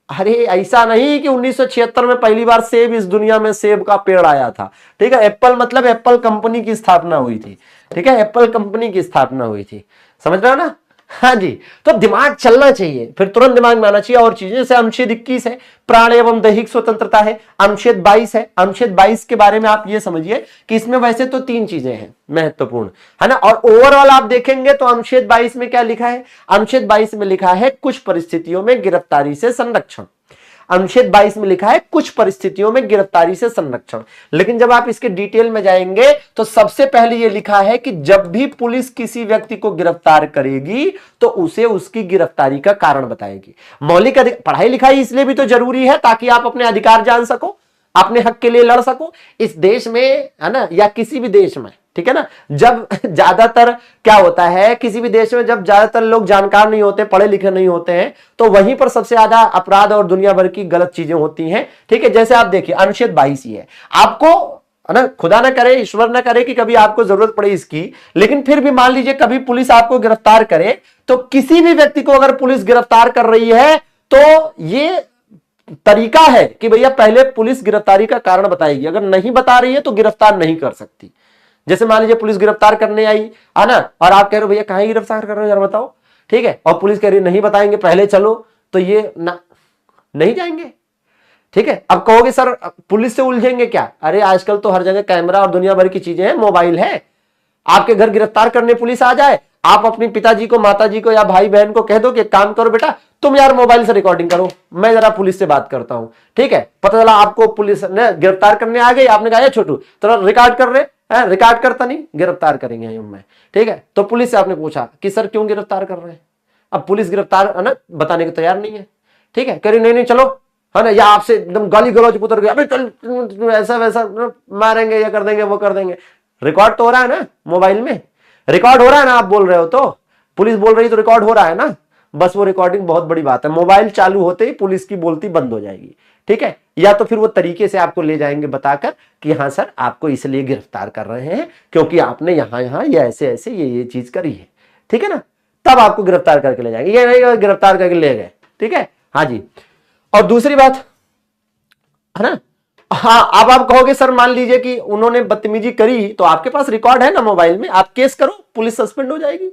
अरे ऐसा नहीं कि 1976 में पहली बार सेब इस दुनिया में सेब का पेड़ आया था। ठीक है, एप्पल मतलब एप्पल कंपनी की स्थापना हुई थी। ठीक है, एप्पल कंपनी की स्थापना हुई थी, समझ रहे हो ना। हाँ जी, तो दिमाग चलना चाहिए, फिर तुरंत दिमाग में आना चाहिए और चीजें, जैसे अनुच्छेद 21 है, प्राण एवं दैहिक स्वतंत्रता है। अनुच्छेद 22 है, अनुच्छेद 22 के बारे में आप ये समझिए कि इसमें वैसे तो 3 चीजें हैं महत्वपूर्ण, है ना, और ओवरऑल आप देखेंगे तो अनुच्छेद 22 में क्या लिखा है, अनुच्छेद 22 में लिखा है कुछ परिस्थितियों में गिरफ्तारी से संरक्षण। अनुच्छेद 22 में लिखा है कुछ परिस्थितियों में गिरफ्तारी से संरक्षण। लेकिन जब आप इसके डिटेल में जाएंगे तो सबसे पहले यह लिखा है कि जब भी पुलिस किसी व्यक्ति को गिरफ्तार करेगी तो उसे उसकी गिरफ्तारी का कारण बताएगी। मौलिक पढ़ाई लिखाई इसलिए भी तो जरूरी है ताकि आप अपने अधिकार जान सको, अपने हक के लिए लड़ सको इस देश में, है ना, या किसी भी देश में। ठीक है ना, जब ज्यादातर क्या होता है, किसी भी देश में जब ज्यादातर लोग जानकार नहीं होते, पढ़े लिखे नहीं होते हैं, तो वहीं पर सबसे ज्यादा अपराध और दुनिया भर की गलत चीजें होती हैं। ठीक है, जैसे आप देखिए अनुच्छेद 22 ही है, आपको, है ना, खुदा ना करे, ईश्वर ना करे कि कभी आपको जरूरत पड़े इसकी, लेकिन फिर भी मान लीजिए कभी पुलिस आपको गिरफ्तार करे, तो किसी भी व्यक्ति को अगर पुलिस गिरफ्तार कर रही है तो ये तरीका है कि भैया पहले पुलिस गिरफ्तारी का कारण बताएगी, अगर नहीं बता रही है तो गिरफ्तार नहीं कर सकती। जैसे मान लीजिए पुलिस गिरफ्तार करने आई, है ना, और आप कह रहे हो भैया कहां गिरफ्तार कर रहे हो जरा बताओ, ठीक है, और पुलिस कह रही नहीं बताएंगे पहले चलो, तो ये ना, नहीं जाएंगे। ठीक है, अब कहोगे सर पुलिस से उलझेंगे क्या, अरे आजकल तो हर जगह कैमरा और दुनिया भर की चीजें हैं, मोबाइल है, आपके घर गिरफ्तार करने पुलिस आ जाए, आप अपनी पिताजी को, माताजी को या भाई बहन को कह दो कि काम करो बेटा तुम यार मोबाइल से रिकॉर्डिंग करो, मैं जरा पुलिस से बात करता हूं। ठीक है, पता चला आपको पुलिस ने गिरफ्तार करने आ गई, आपने कहा छोटू तो रिकॉर्ड कर रहे हैं, रिकॉर्ड करता नहीं, गिरफ्तार करेंगे मैं। ठीक है, तो पुलिस से आपने पूछा कि सर क्यों गिरफ्तार कर रहे हैं, अब पुलिस गिरफ्तार, है ना, बताने को तैयार नहीं है। ठीक है, कह रही नहीं नहीं चलो, है ना, या आपसे एकदम गाली गलौज उतर गया, अबे चल ऐसा वैसा मारेंगे, या कर देंगे वो कर देंगे। रिकॉर्ड तो हो रहा है ना, मोबाइल में रिकॉर्ड हो रहा है ना, आप बोल रहे हो तो पुलिस बोल रही तो रिकॉर्ड हो रहा है ना, बस वो रिकॉर्डिंग बहुत बड़ी बात है, मोबाइल चालू होते ही पुलिस की बोलती बंद हो जाएगी। ठीक है, या तो फिर वो तरीके से आपको ले जाएंगे बताकर कि हाँ सर आपको इसलिए गिरफ्तार कर रहे हैं क्योंकि आपने यहां यहां ये ऐसे ऐसे ये चीज करी है। ठीक है ना, तब आपको गिरफ्तार करके ले जाएंगे, ये नहीं गिरफ्तार करके ले गए। ठीक है, हाँ जी, और दूसरी बात, है ना, हाँ अब आप कहोगे सर मान लीजिए कि उन्होंने बदतमीजी करी, तो आपके पास रिकॉर्ड है ना मोबाइल में, आप केस करो, पुलिस सस्पेंड हो जाएगी।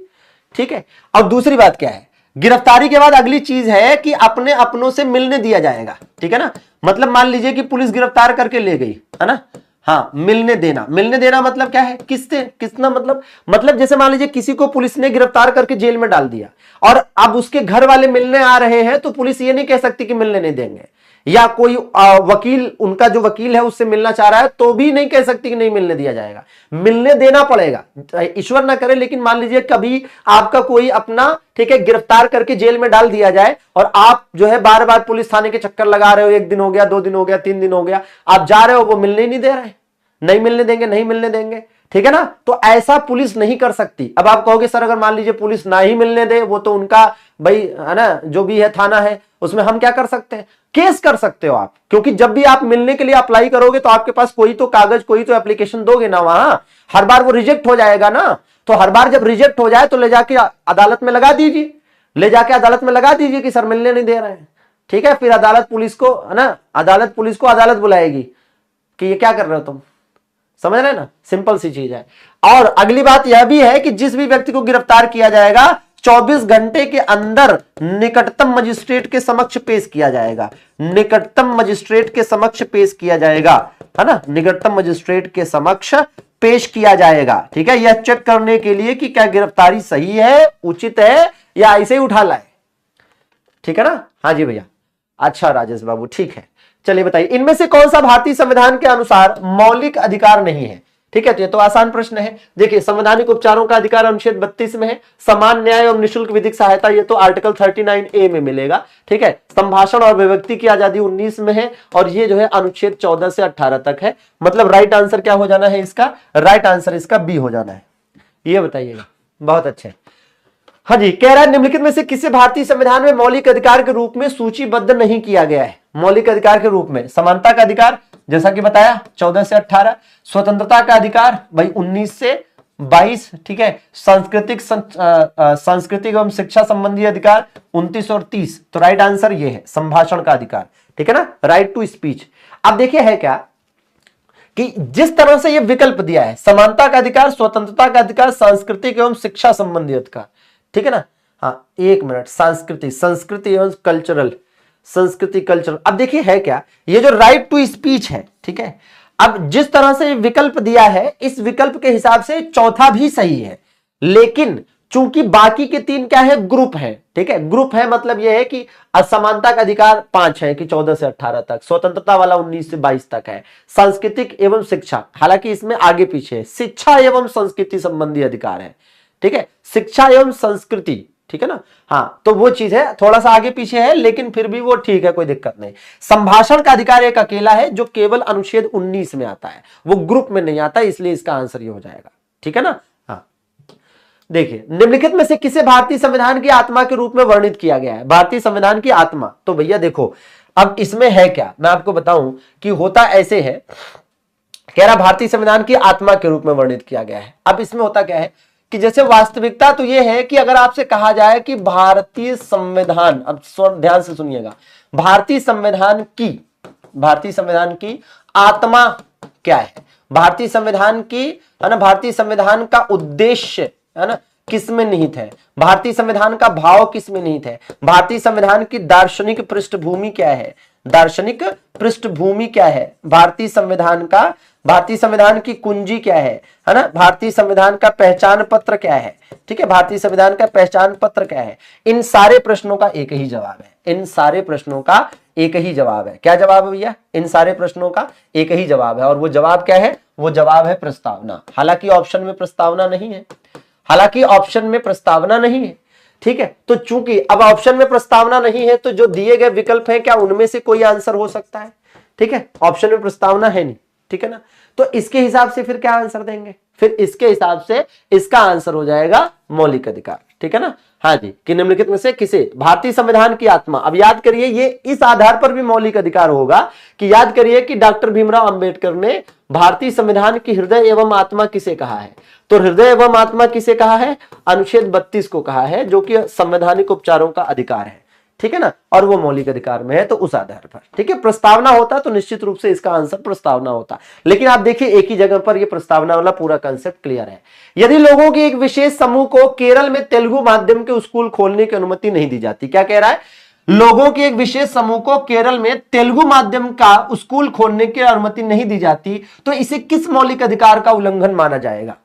ठीक है, और दूसरी बात क्या है, गिरफ्तारी के बाद अगली चीज है कि अपने अपनों से मिलने दिया जाएगा। ठीक है ना, मतलब मान लीजिए कि पुलिस गिरफ्तार करके ले गई, है ना, हाँ मिलने देना, मिलने देना मतलब क्या है, किससे कितना, मतलब जैसे मान लीजिए किसी को पुलिस ने गिरफ्तार करके जेल में डाल दिया और अब उसके घर वाले मिलने आ रहे हैं, तो पुलिस ये नहीं कह सकती कि मिलने नहीं देंगे, या कोई वकील, उनका जो वकील है उससे मिलना चाह रहा है तो भी नहीं कह सकती कि नहीं मिलने दिया जाएगा, मिलने देना पड़ेगा। ईश्वर ना करे लेकिन मान लीजिए कभी आपका कोई अपना, ठीक है, गिरफ्तार करके जेल में डाल दिया जाए और आप जो है बार बार पुलिस थाने के चक्कर लगा रहे हो, 1 दिन हो गया, 2 दिन हो गया, 3 दिन हो गया, आप जा रहे हो, वो मिलने ही नहीं दे रहे, नहीं मिलने देंगे, नहीं मिलने देंगे। ठीक है ना, तो ऐसा पुलिस नहीं कर सकती। अब आप कहोगे सर अगर मान लीजिए पुलिस ना ही मिलने दे, वो तो उनका भाई, है ना, जो भी है थाना है, उसमें हम क्या कर सकते हैं, केस कर सकते हो आप, क्योंकि जब भी आप मिलने के लिए अप्लाई करोगे तो आपके पास कोई तो कागज, कोई तो एप्लीकेशन दोगे ना, वहां हर बार वो रिजेक्ट हो जाएगा ना, तो हर बार जब रिजेक्ट हो जाए तो ले जाके अदालत में लगा दीजिए, ले जाके अदालत में लगा दीजिए कि सर मिलने नहीं दे रहे हैं। ठीक है, फिर अदालत पुलिस को, है ना, अदालत पुलिस को अदालत बुलाएगी कि ये क्या कर रहे हो तुम, समझ रहे हैं ना, सिंपल सी चीज है। और अगली बात यह भी है कि जिस भी व्यक्ति को गिरफ्तार किया जाएगा 24 घंटे के अंदर निकटतम मजिस्ट्रेट के समक्ष पेश किया जाएगा, निकटतम मजिस्ट्रेट के समक्ष पेश किया जाएगा, है ना, निकटतम मजिस्ट्रेट के समक्ष पेश किया जाएगा। ठीक है, यह चेक करने के लिए कि क्या गिरफ्तारी सही है, उचित है, या ऐसे ही उठा लाए। ठीक है ना, हाँ जी भैया, अच्छा राजेश बाबू, ठीक है, चलिए बताइए इनमें से कौन सा भारतीय संविधान के अनुसार मौलिक अधिकार नहीं है। ठीक है, तो ये तो आसान प्रश्न है। देखिए, संवैधानिक उपचारों का अधिकार अनुच्छेद 32 में है। समान न्याय एवं निःशुल्क विधिक सहायता, ये तो आर्टिकल 39A में मिलेगा। ठीक है, संभाषण और अभिव्यक्ति की आजादी 19 में है, और ये जो है अनुच्छेद 14 से 18 तक है। मतलब राइट आंसर क्या हो जाना है इसका? राइट आंसर इसका बी हो जाना है। ये बताइएगा, बहुत अच्छे। हाँ जी, कह रहा है निम्नलिखित में से किसे भारतीय संविधान में मौलिक अधिकार के रूप में सूचीबद्ध नहीं किया गया है? मौलिक अधिकार के रूप में समानता का अधिकार, जैसा कि बताया 14 से 18, स्वतंत्रता का अधिकार भाई 19 से 22, ठीक है, सांस्कृतिक एवं शिक्षा संबंधी अधिकार 29 और 30। तो राइट आंसर ये है संभाषण का अधिकार, ठीक है ना, राइट टू स्पीच। अब देखिए है क्या कि जिस तरह से ये विकल्प दिया है, समानता का अधिकार, स्वतंत्रता का अधिकार, सांस्कृतिक एवं शिक्षा संबंधी अधिकार, ठीक है ना। हाँ, एक मिनट, संस्कृति एवं कल्चरल, संस्कृति कल्चरल। अब देखिए है क्या, ये जो राइट टू स्पीच है, ठीक है, अब जिस तरह से विकल्प दिया है, इस विकल्प के हिसाब से चौथा भी सही है, लेकिन चूंकि बाकी के 3 क्या है? ग्रुप है। ठीक है, ग्रुप है मतलब यह है कि असमानता का अधिकार 5 है कि 14 से 18 तक, स्वतंत्रता वाला 19 से 22 तक है, सांस्कृतिक एवं शिक्षा, हालांकि इसमें आगे पीछे है, शिक्षा एवं संस्कृति संबंधी अधिकार है। ठीक है, शिक्षा एवं संस्कृति, ठीक है ना। हाँ, तो वो चीज है, थोड़ा सा आगे पीछे है, लेकिन फिर भी वो ठीक है, कोई दिक्कत नहीं। संभाषण का अधिकार एक अकेला है जो केवल अनुच्छेद 19 में आता है, वो ग्रुप में नहीं आता, इसलिए इसका आंसर ये हो जाएगा। ठीक है ना। हाँ, देखिए, निम्नलिखित में से किसे भारतीय संविधान की आत्मा के रूप में वर्णित किया गया है? भारतीय संविधान की आत्मा, तो भैया देखो, अब इसमें है क्या, मैं आपको बताऊं कि होता ऐसे है, कह रहा भारतीय संविधान की आत्मा के रूप में वर्णित किया गया है। अब इसमें होता क्या है कि जैसे वास्तविकता तो यह है कि अगर आपसे कहा जाए कि भारतीय संविधान, अब ध्यान से सुनिएगा, भारतीय संविधान की आत्मा क्या है, भारतीय संविधान की, है ना, भारतीय संविधान का उद्देश्य, है ना, किसमें निहित है, भारतीय संविधान का भाव किसमें निहित है, भारतीय संविधान की दार्शनिक पृष्ठभूमि क्या है, दार्शनिक पृष्ठभूमि क्या है, भारतीय संविधान की कुंजी क्या है ना, भारतीय संविधान का पहचान पत्र क्या है, ठीक है, भारतीय संविधान का पहचान पत्र क्या है। इन सारे प्रश्नों का एक ही जवाब है, इन सारे प्रश्नों का एक ही जवाब है। क्या जवाब है भैया? इन सारे प्रश्नों का एक ही जवाब है, और वो जवाब क्या है? वो जवाब है प्रस्तावना। हालांकि ऑप्शन में प्रस्तावना नहीं है, हालांकि ऑप्शन में प्रस्तावना नहीं है। ठीक है, तो चूंकि अब ऑप्शन में प्रस्तावना नहीं है, तो जो दिए गए विकल्प हैं, क्या उनमें से कोई आंसर हो सकता है? ठीक है, ऑप्शन में प्रस्तावना है नहीं, ठीक है ना, तो इसके हिसाब से फिर क्या आंसर देंगे? फिर इसके हिसाब से इसका आंसर हो जाएगा मौलिक अधिकार। ठीक है ना। हाँ जी, कि निम्नलिखित में से किसे भारतीय संविधान की आत्मा, अब याद करिए, ये इस आधार पर भी मौलिक अधिकार होगा कि याद करिए कि डॉक्टर भीमराव अंबेडकर ने भारतीय संविधान की हृदय एवं आत्मा किसे कहा है? तो हृदय एवं आत्मा किसे कहा है? अनुच्छेद 32 को कहा है, जो कि संवैधानिक उपचारों का अधिकार है। ठीक है ना, और वो मौलिक अधिकार में है, तो उस आधार पर, ठीक है, प्रस्तावना होता तो निश्चित रूप से इसका आंसर प्रस्तावना होता। लेकिन आप देखिए, एक ही जगह पर ये प्रस्तावना वाला पूरा कंसेप्ट क्लियर है। यदि लोगों के एक विशेष समूह को केरल में तेलुगु माध्यम के स्कूल खोलने की अनुमति नहीं दी जाती, क्या कह रहा है? लोगों के एक विशेष समूह को केरल में तेलुगु माध्यम का स्कूल खोलने की अनुमति नहीं दी जाती, तो इसे किस मौलिक अधिकार का उल्लंघन माना जाएगा?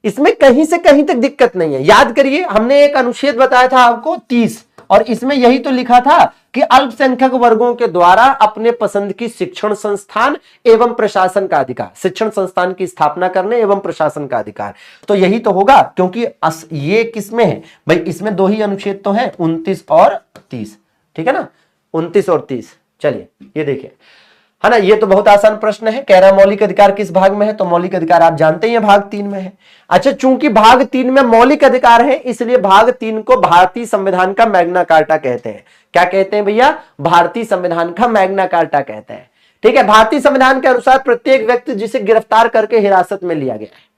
इसमें कहीं से कहीं तक दिक्कत नहीं है। याद करिए, हमने एक अनुच्छेद बताया था आपको 30, और इसमें यही तो लिखा था कि अल्पसंख्यक वर्गों के द्वारा अपने पसंद की शिक्षण संस्थान एवं प्रशासन का अधिकार, शिक्षण संस्थान की स्थापना करने एवं प्रशासन का अधिकार, तो यही तो होगा, क्योंकि ये किसमें है भाई? इसमें 2 ही अनुच्छेद तो हैं, 29 और 30। ठीक है ना, 29 और 30। चलिए ये देखिए, है ना, ये तो बहुत आसान प्रश्न है। कह रहा मौलिक अधिकार किस भाग में है? तो मौलिक अधिकार आप जानते ही हैं, भाग 3 में है। अच्छा, चूंकि भाग 3 में मौलिक अधिकार है, इसलिए भाग 3 को भारतीय संविधान का मैग्ना कार्टा कहते हैं। क्या कहते हैं भैया? भारतीय संविधान का मैग्ना कार्टा कहते हैं। ठीक है, भारतीय संविधान के अनुसार प्रत्येक व्यक्ति जिसे गिरफ्तार करके हिरासत में लिया गया है,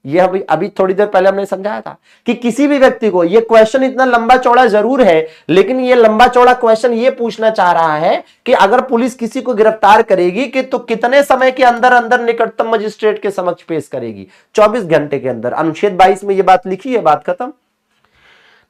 ये अभी थोड़ी देर पहले हमने समझाया था कि किसी भी व्यक्ति को, ये क्वेश्चन इतना लंबा चौड़ा जरूर है, लेकिन ये लंबा चौड़ा क्वेश्चन ये पूछना चाह रहा है कि अगर पुलिस किसी को गिरफ्तार करेगी कि तो कितने समय के अंदर अंदर निकटतम मजिस्ट्रेट के समक्ष पेश करेगी? 24 घंटे के अंदर। अनुच्छेद 22 में ये बात लिखी है, बात खत्म।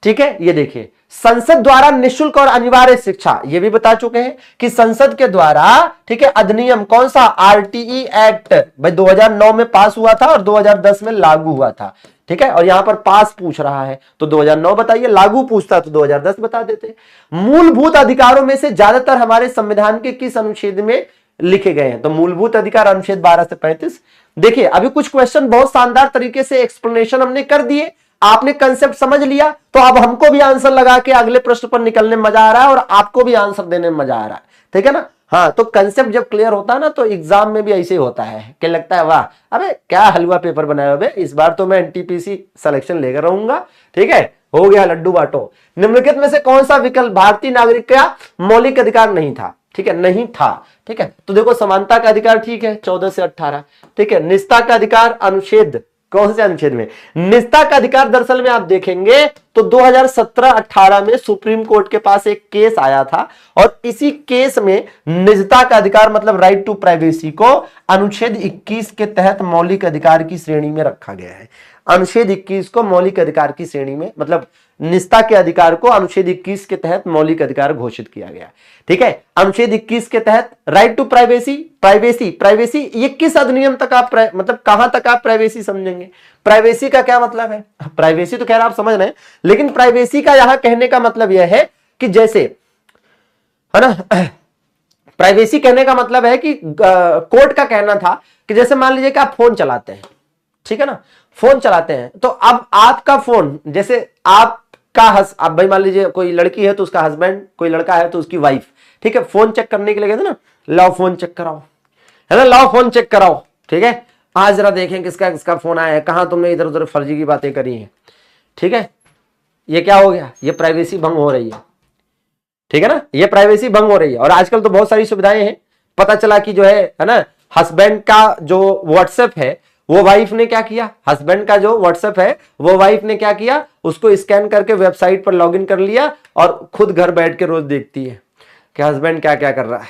ठीक है, ये देखिए, संसद द्वारा निःशुल्क और अनिवार्य शिक्षा, ये भी बता चुके हैं कि संसद के द्वारा, ठीक है, अधिनियम कौन सा? आरटीई एक्ट भाई 2009 में पास हुआ था और 2010 में लागू हुआ था। ठीक है, और यहां पर पास पूछ रहा है तो 2009 बताइए, लागू पूछता तो 2010 बता देते। मूलभूत अधिकारों में से ज्यादातर हमारे संविधान के किस अनुच्छेद में लिखे गए हैं। तो मूलभूत अधिकार अनुच्छेद 12 से 35। देखिए अभी कुछ क्वेश्चन बहुत शानदार तरीके से एक्सप्लेनेशन हमने कर दिए, आपने कंसेप्ट समझ लिया, तो अब हमको भी आंसर लगा के अगले प्रश्न पर निकलने में मजा आ रहा है और आपको भी आंसर देने में मजा आ रहा है, ठीक है ना। हाँ, तो कंसेप्ट जब क्लियर होता है ना तो एग्जाम में भी ऐसे ही होता है कि लगता है वाह अबे क्या हलवा पेपर बनाया हुआ है, इस बार तो मैं एनटीपीसी सिलेक्शन लेकर रहूंगा, ठीक है, हो गया लड्डू बांटो। निम्नलिखित में से कौन सा विकल्प भारतीय नागरिक का मौलिक अधिकार नहीं था, ठीक है, नहीं था, ठीक है। तो देखो समानता का अधिकार ठीक है 14 से 18, ठीक है। निजता का अधिकार अनुच्छेद, कौन से अनुच्छेद में, निजता का अधिकार दरअसल में आप देखेंगे तो 2017-18 में सुप्रीम कोर्ट के पास एक केस आया था और इसी केस में निजता का अधिकार मतलब राइट टू प्राइवेसी को अनुच्छेद 21 के तहत मौलिक अधिकार की श्रेणी में रखा गया है। अनुच्छेद 21 को मौलिक अधिकार की श्रेणी में मतलब निजता के अधिकार को अनुच्छेद 21 के तहत मौलिक अधिकार घोषित किया गया, ठीक है। अनुच्छेद 21 के तहत राइट टू प्राइवेसी, प्राइवेसी ये किस अधिनियम तक आप मतलब कहां तक आप प्राइवेसी समझेंगे, प्राइवेसी का क्या मतलब है, प्राइवेसी तो खैर आप समझ रहे हैं, लेकिन प्राइवेसी का यहां कहने का मतलब यह है कि जैसे, है ना, प्राइवेसी कहने का मतलब है कि कोर्ट का कहना था कि जैसे मान लीजिए कि आप फोन चलाते हैं, ठीक है ना, फोन चलाते हैं तो अब आपका फोन, जैसे आप भाई मान लीजिए कोई लड़की है तो उसका हस्बैंड, कोई लड़का है तो उसकी वाइफ, ठीक है, फोन चेक करने के लिए कहते ना, लाओ फोन चेक कराओ, है ना, लाओ फोन चेक कराओ, ठीक है, आज जरा देखें किसका किसका फोन आया है, कहां तुमने इधर उधर फर्जी की बातें करी हैं, ठीक है। ये क्या हो गया, ये प्राइवेसी भंग हो रही है, ठीक है ना, ये प्राइवेसी भंग हो रही है। और आजकल तो बहुत सारी सुविधाएं हैं, पता चला कि जो है ना, हस्बैंड का जो व्हाट्सएप है वो वाइफ ने क्या किया, हस्बैंड का जो व्हाट्सएप है वो वाइफ ने क्या किया, उसको स्कैन करके वेबसाइट पर लॉगिन कर लिया और खुद घर बैठ के रोज देखती है कि हस्बैंड क्या क्या कर रहा है,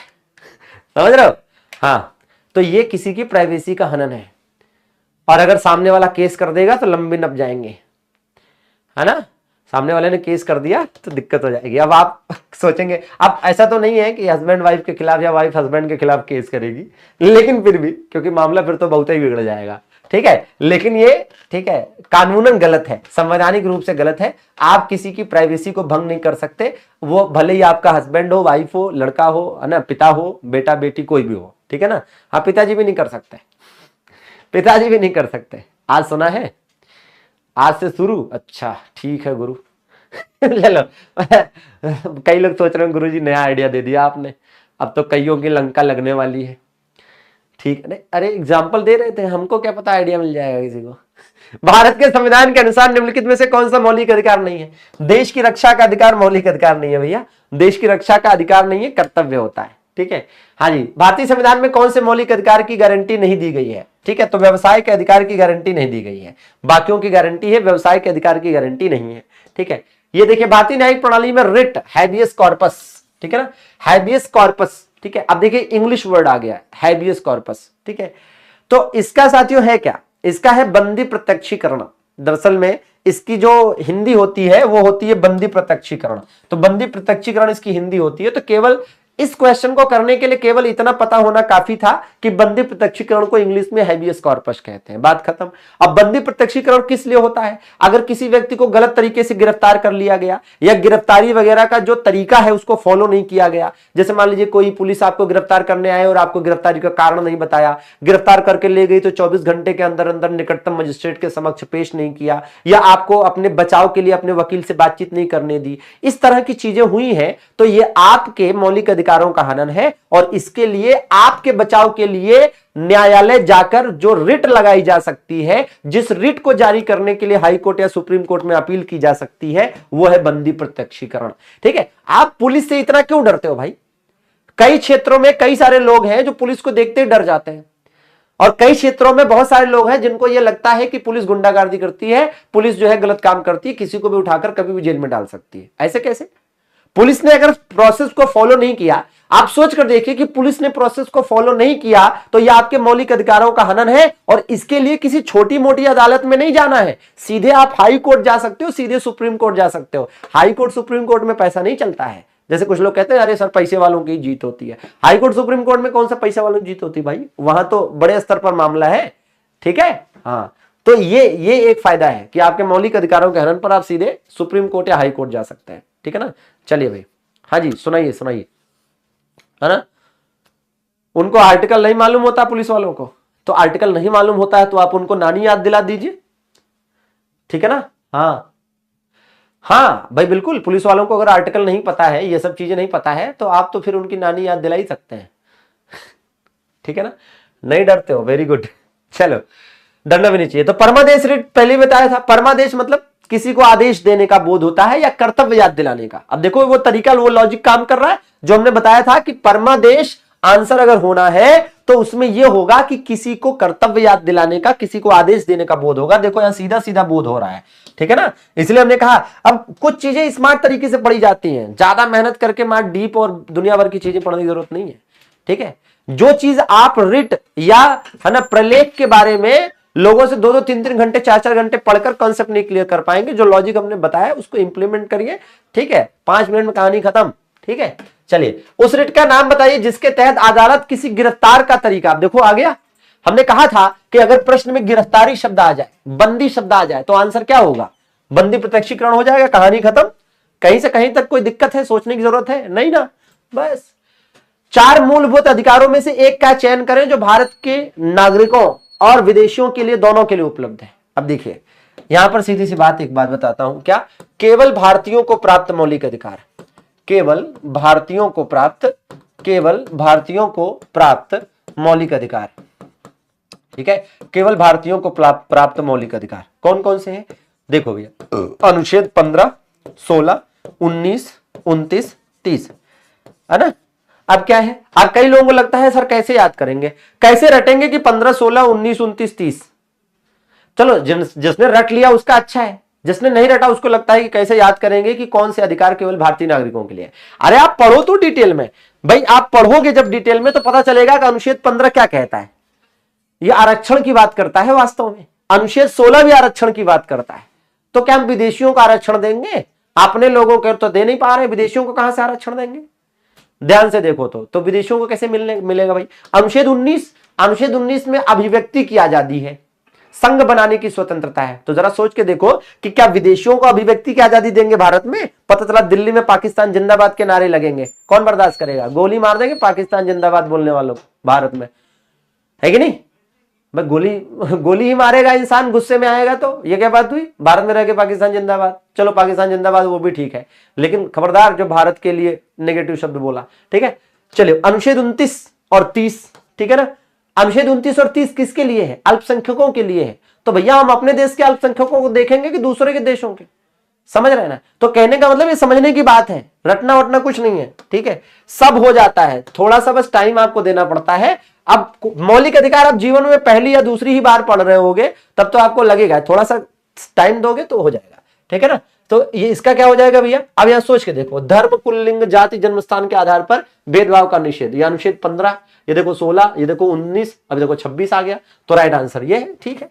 समझ रहे हो। हाँ, तो ये किसी की प्राइवेसी का हनन है और अगर सामने वाला केस कर देगा तो लंबे नप जाएंगे, है ना, सामने वाले ने केस कर दिया तो दिक्कत हो जाएगी। अब आप सोचेंगे, अब ऐसा तो नहीं है कि हस्बैंड वाइफ के खिलाफ या वाइफ हस्बैंड के खिलाफ केस करेगी, लेकिन फिर भी क्योंकि मामला फिर तो बहुत ही बिगड़ जाएगा, ठीक है। लेकिन ये ठीक है, कानूनन गलत है, संवैधानिक रूप से गलत है। आप किसी की प्राइवेसी को भंग नहीं कर सकते, वो भले ही आपका हस्बैंड हो, वाइफ हो, लड़का हो, है ना, पिता हो, बेटा बेटी कोई भी हो, ठीक है ना। आप पिताजी भी नहीं कर सकते, पिताजी भी नहीं कर सकते। आज सुना है, आज से शुरू, अच्छा ठीक है गुरु ले लो कई लोग सोच रहे हैं गुरु जी नया आइडिया दे दिया आपने, अब तो कईयों की लंका लगने वाली है, ठीक है। अरे एग्जाम्पल दे रहे थे, हमको क्या पता आइडिया मिल जाएगा किसी को। भारत के संविधान के अनुसार निम्नलिखित में से कौन सा मौलिक अधिकार नहीं है, देश की रक्षा का अधिकार मौलिक अधिकार नहीं है भैया, देश की रक्षा का अधिकार नहीं है, कर्तव्य होता है, ठीक है। हाँ जी, भारतीय संविधान में कौन से मौलिक अधिकार की गारंटी नहीं दी गई है, ठीक है, तो व्यवसाय के अधिकार की गारंटी नहीं दी गई है, बाकियों की गारंटी है, व्यवसाय के अधिकार की गारंटी नहीं है, ठीक है। ये देखिए भारतीय न्यायिक प्रणाली में रिट, हैबियस कॉर्पस, ठीक है ना, हैबियस कॉर्पस, ठीक है। अब देखिए इंग्लिश वर्ड आ गया हैबियस कॉर्पस, ठीक है। तो इसका साथियों है क्या, इसका है बंदी प्रत्यक्षीकरण। दरअसल में इसकी जो हिंदी होती है वो होती है बंदी प्रत्यक्षीकरण, तो बंदी प्रत्यक्षीकरण इसकी हिंदी होती है। तो केवल इस क्वेश्चन को करने के लिए केवल इतना पता होना काफी था कि बंदी प्रत्यक्षीकरण को इंग्लिश में हैबियस कॉर्पस कहते हैं, बात खत्म। अब बंदी प्रत्यक्षीकरण किस लिए होता है, अगर किसी व्यक्ति को गलत तरीके से गिरफ्तार कर लिया गया या गिरफ्तारी वगैरह का जो तरीका है उसको फॉलो नहीं किया गया, जैसे मान लीजिए कोई पुलिस आपको गिरफ्तार करने आए और आपको गिरफ्तारी का कारण नहीं बताया, गिरफ्तार करके ले गई तो 24 घंटे के अंदर अंदर निकटतम मजिस्ट्रेट के समक्ष पेश नहीं किया, या आपको अपने बचाव के लिए अपने वकील से बातचीत नहीं करने दी, इस तरह की चीजें हुई हैं, तो ये आपके मौलिक अधिकारों का हनन है। और इसके लिए आपके बचाव के लिए न्यायालय जाकर जो रिट लगाई जा सकती है, जिस रिट को जारी करने के लिए हाई कोर्ट या सुप्रीम कोर्ट में अपील की जा सकती है, वो है बंदी प्रत्यक्षीकरण, ठीक है। आप पुलिस से इतना क्यों डरते हो भाई, कई क्षेत्रों में कई सारे लोग हैं जो पुलिस को देखते ही डर जाते हैं, और कई क्षेत्रों में बहुत सारे लोग हैं जिनको यह लगता है कि पुलिस गुंडागर्दी करती है, पुलिस जो है गलत काम करती है, किसी को भी उठाकर कभी भी जेल में डाल सकती है। ऐसे कैसे, पुलिस ने अगर प्रोसेस को फॉलो नहीं किया, आप सोच कर देखिए कि पुलिस ने प्रोसेस को फॉलो नहीं किया तो यह आपके मौलिक अधिकारों का हनन है। और इसके लिए किसी छोटी मोटी अदालत में नहीं जाना है, सीधे आप हाई कोर्ट जा सकते हो, सीधे सुप्रीम कोर्ट जा सकते हो। हाई कोर्ट सुप्रीम कोर्ट में पैसा नहीं चलता है, जैसे कुछ लोग कहते हैं अरे सर पैसे वालों की जीत होती है। हाई कोर्ट सुप्रीम कोर्ट में कौन सा पैसे वालों की जीत होती है भाई, वहां तो बड़े स्तर पर मामला है, ठीक है। हाँ, तो ये एक फायदा है कि आपके मौलिक अधिकारों के हनन पर आप सीधे सुप्रीम कोर्ट या हाई कोर्ट जा सकते हैं, ठीक है ना। चलिए भाई, हाँ जी सुनाइए सुनाइए, है ना। उनको आर्टिकल नहीं मालूम होता पुलिस वालों को, तो आर्टिकल नहीं मालूम होता है तो आप उनको नानी याद दिला दीजिए, ठीक है ना। हाँ हाँ भाई बिल्कुल, पुलिस वालों को अगर आर्टिकल नहीं पता है, ये सब चीजें नहीं पता है, तो आप तो फिर उनकी नानी याद दिला ही सकते हैं, ठीक है ना। नहीं डरते हो, वेरी गुड। चलो, डरना भी नहीं चाहिए। तो परमादेश रिट पहले बताया था, परमादेश मतलब किसी को आदेश देने का बोध होता है या कर्तव्य याद दिलाने का। अब देखो वो तरीका, वो लॉजिक काम कर रहा है जो हमने बताया था कि परमादेश आंसर अगर होना है तो उसमें यह होगा कि किसी को कर्तव्य याद दिलाने का, किसी को आदेश देने का बोध होगा। देखो यहां सीधा सीधा बोध हो रहा है, ठीक है ना। इसलिए हमने कहा अब कुछ चीजें स्मार्ट तरीके से पढ़ी जाती हैं, ज्यादा मेहनत करके मार डीप और दुनिया भर की चीजें पढ़ने की जरूरत नहीं है, ठीक है। जो चीज आप रिट या है ना प्रलेख के बारे में लोगों से 2-2 3-3 घंटे 4-4 घंटे पढ़कर कॉन्सेप्ट नहीं क्लियर कर पाएंगे, जो लॉजिक हमने बताया उसको इंप्लीमेंट करिए, ठीक है। 5 मिनट में कहानी खत्म, ठीक है। चलिए, उस रिट का नाम बताइए जिसके तहत अदालत किसी गिरफ्तार का तरीका, अब देखो आ गया। हमने कहा था कि अगर प्रश्न में गिरफ्तारी शब्द आ जाए, बंदी शब्द आ जाए, तो आंसर क्या होगा? बंदी प्रत्यक्षीकरण हो जाएगा, कहानी खत्म। कहीं से कहीं तक कोई दिक्कत है, सोचने की जरूरत है नहीं ना। बस 4 मूलभूत अधिकारों में से एक का चयन करें जो भारत के नागरिकों और विदेशियों के लिए, दोनों के लिए उपलब्ध है। अब देखिए यहां पर सीधी सी बात, एक बात बताता हूं, क्या केवल भारतीयों को प्राप्त मौलिक अधिकार, केवल भारतीयों को प्राप्त, केवल भारतीयों को प्राप्त मौलिक अधिकार, ठीक है। केवल भारतीयों को प्राप्त मौलिक अधिकार कौन कौन से हैं? देखो भैया, अनुच्छेद 15, 16, 19, 29, 30, है ना। अब क्या है, अब कई लोगों को लगता है सर कैसे याद करेंगे, कैसे रटेंगे कि 15, 16, 19, 29, 30। चलो जिसने रट लिया उसका अच्छा है, जिसने नहीं रटा उसको लगता है कि कैसे याद करेंगे कि कौन से अधिकार केवल भारतीय नागरिकों के लिए। अरे आप पढ़ो तो डिटेल में भाई, आप पढ़ोगे जब डिटेल में तो पता चलेगा कि अनुच्छेद 15 क्या कहता है। यह आरक्षण की बात करता है वास्तव में। अनुच्छेद 16 भी आरक्षण की बात करता है। तो क्या हम विदेशियों को आरक्षण देंगे? अपने लोगों को तो दे नहीं पा रहे, विदेशियों को कहां से आरक्षण देंगे? ध्यान से देखो तो विदेशियों को कैसे मिलेगा भाई? अनुच्छेद 19, अनुच्छेद 19 में अभिव्यक्ति की आजादी है, संघ बनाने की स्वतंत्रता है। तो जरा सोच के देखो कि क्या विदेशियों को अभिव्यक्ति की आजादी देंगे भारत में? पता चला दिल्ली में पाकिस्तान जिंदाबाद के नारे लगेंगे, कौन बर्दाश्त करेगा? गोली मार देंगे पाकिस्तान जिंदाबाद बोलने वालों को भारत में, है कि नहीं भाई? गोली ही मारेगा इंसान, गुस्से में आएगा तो। ये क्या बात हुई, भारत में रह के पाकिस्तान जिंदाबाद? चलो पाकिस्तान जिंदाबाद वो भी ठीक है, लेकिन खबरदार जो भारत के लिए नेगेटिव शब्द बोला, ठीक है। चलिए, अनुच्छेद 29 और 30, ठीक है ना। अनुच्छेद 29 और 30 किसके लिए है? अल्पसंख्यकों के लिए है। तो भैया हम अपने देश के अल्पसंख्यकों को देखेंगे कि दूसरे के देशों के? समझ रहे हैं ना। तो कहने का मतलब ये समझने की बात है, रटना वटना कुछ नहीं है, ठीक है। सब हो जाता है, थोड़ा सा बस टाइम आपको देना पड़ता है। अब मौलिक अधिकार आप जीवन में पहली या दूसरी ही बार पढ़ रहे होगे, तब तो आपको लगेगा, थोड़ा सा टाइम दोगे तो हो जाएगा, ठीक है ना। तो ये इसका क्या हो जाएगा भैया? अब यहां सोच के देखो, धर्म, कुल, लिंग, जाति, जन्म स्थान के आधार पर भेदभाव का निषेध, ये अनुच्छेद 15, ये देखो 16, ये देखो 19, अब देखो 26 आ गया। तो राइट आंसर ये है, ठीक है।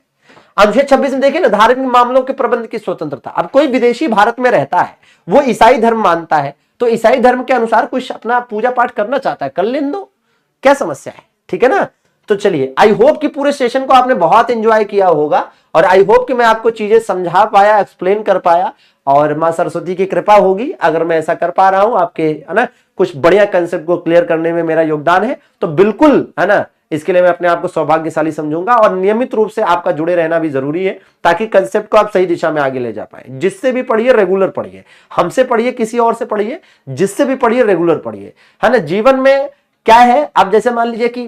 अनुच्छेद 26 में देखिए ना, धार्मिक मामलों के प्रबंध की स्वतंत्रता। अब कोई विदेशी भारत में रहता है, वो ईसाई धर्म मानता है, तो ईसाई धर्म के अनुसार कुछ अपना पूजा पाठ करना चाहता है, कर लेने दो, क्या समस्या है, ठीक है ना। तो चलिए, आई होप कि पूरे सेशन को आपने बहुत एंजॉय किया होगा, और आई होप कि मैं आपको चीजें समझा पाया, एक्सप्लेन कर पाया, और मां सरस्वती की कृपा होगी अगर मैं ऐसा कर पा रहा हूं, आपके है ना कुछ बढ़िया कंसेप्ट को क्लियर करने में मेरा योगदान है, तो बिल्कुल है ना, इसके लिए मैं अपने आप को सौभाग्यशाली समझूंगा। और नियमित रूप से आपका जुड़े रहना भी जरूरी है, ताकि कंसेप्ट को आप सही दिशा में आगे ले जा पाए। जिससे भी पढ़िए रेगुलर पढ़िए, हमसे पढ़िए, किसी और से पढ़िए, जिससे भी पढ़िए रेगुलर पढ़िए, है ना। जीवन में क्या है, आप जैसे मान लीजिए कि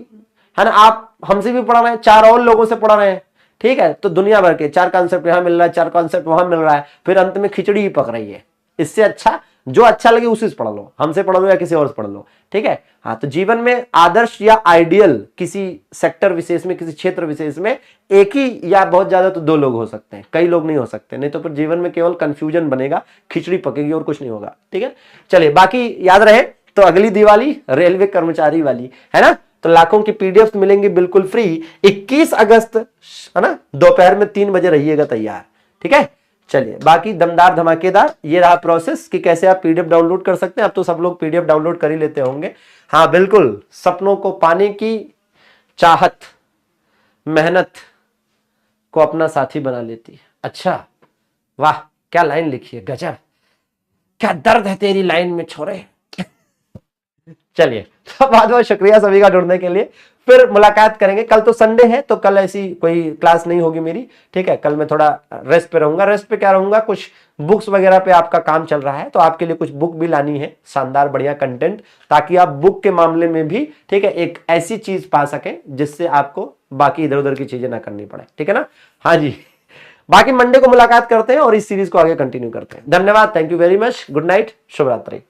है ना, आप हमसे भी पढ़ रहे हैं, 4 और लोगों से पढ़ रहे हैं, ठीक है, तो दुनिया भर के 4 कॉन्सेप्ट यहां मिल रहा है, 4 कॉन्सेप्ट वहां मिल रहा है, फिर अंत में खिचड़ी ही पक रही है। इससे अच्छा जो अच्छा लगे उसी से पढ़ लो, हमसे पढ़ लो या किसी और से पढ़ लो, ठीक है। हाँ, तो जीवन में आदर्श या आइडियल किसी सेक्टर विशेष में, किसी क्षेत्र विशेष में एक ही या बहुत ज्यादा तो 2 लोग हो सकते हैं, कई लोग नहीं हो सकते, नहीं तो फिर जीवन में केवल कंफ्यूजन बनेगा, खिचड़ी पकेगी और कुछ नहीं होगा, ठीक है। चलिए, बाकी याद रहे तो अगली दिवाली रेलवे कर्मचारी वाली है ना, तो लाखों की पीडीएफ मिलेंगी बिल्कुल फ्री। 21 अगस्त है ना, दोपहर में 3 बजे रहिएगा तैयार, ठीक है। चलिए, बाकी दमदार धमाकेदार ये रहा प्रोसेस कि कैसे आप पीडीएफ डाउनलोड कर सकते हैं। अब तो सब लोग पीडीएफ डाउनलोड कर ही लेते होंगे। हाँ बिल्कुल, सपनों को पाने की चाहत मेहनत को अपना साथी बना लेती है। अच्छा, वाह क्या लाइन लिखी है, गजब, क्या दर्द है तेरी लाइन में छोरे। चलिए, तो बहुत बहुत शुक्रिया सभी का जुड़ने के लिए। फिर मुलाकात करेंगे। कल तो संडे है तो कल ऐसी कोई क्लास नहीं होगी मेरी, ठीक है। कल मैं थोड़ा रेस्ट पे रहूंगा। रेस्ट पे क्या रहूंगा, कुछ बुक्स वगैरह पे आपका काम चल रहा है, तो आपके लिए कुछ बुक भी लानी है, शानदार बढ़िया कंटेंट, ताकि आप बुक के मामले में भी, ठीक है, एक ऐसी चीज पा सकें जिससे आपको बाकी इधर उधर की चीजें ना करनी पड़े, ठीक है ना। हाँ जी, बाकी मंडे को मुलाकात करते हैं और इस सीरीज को आगे कंटिन्यू करते हैं। धन्यवाद, thank you very much, good night, शुभ रात्रि।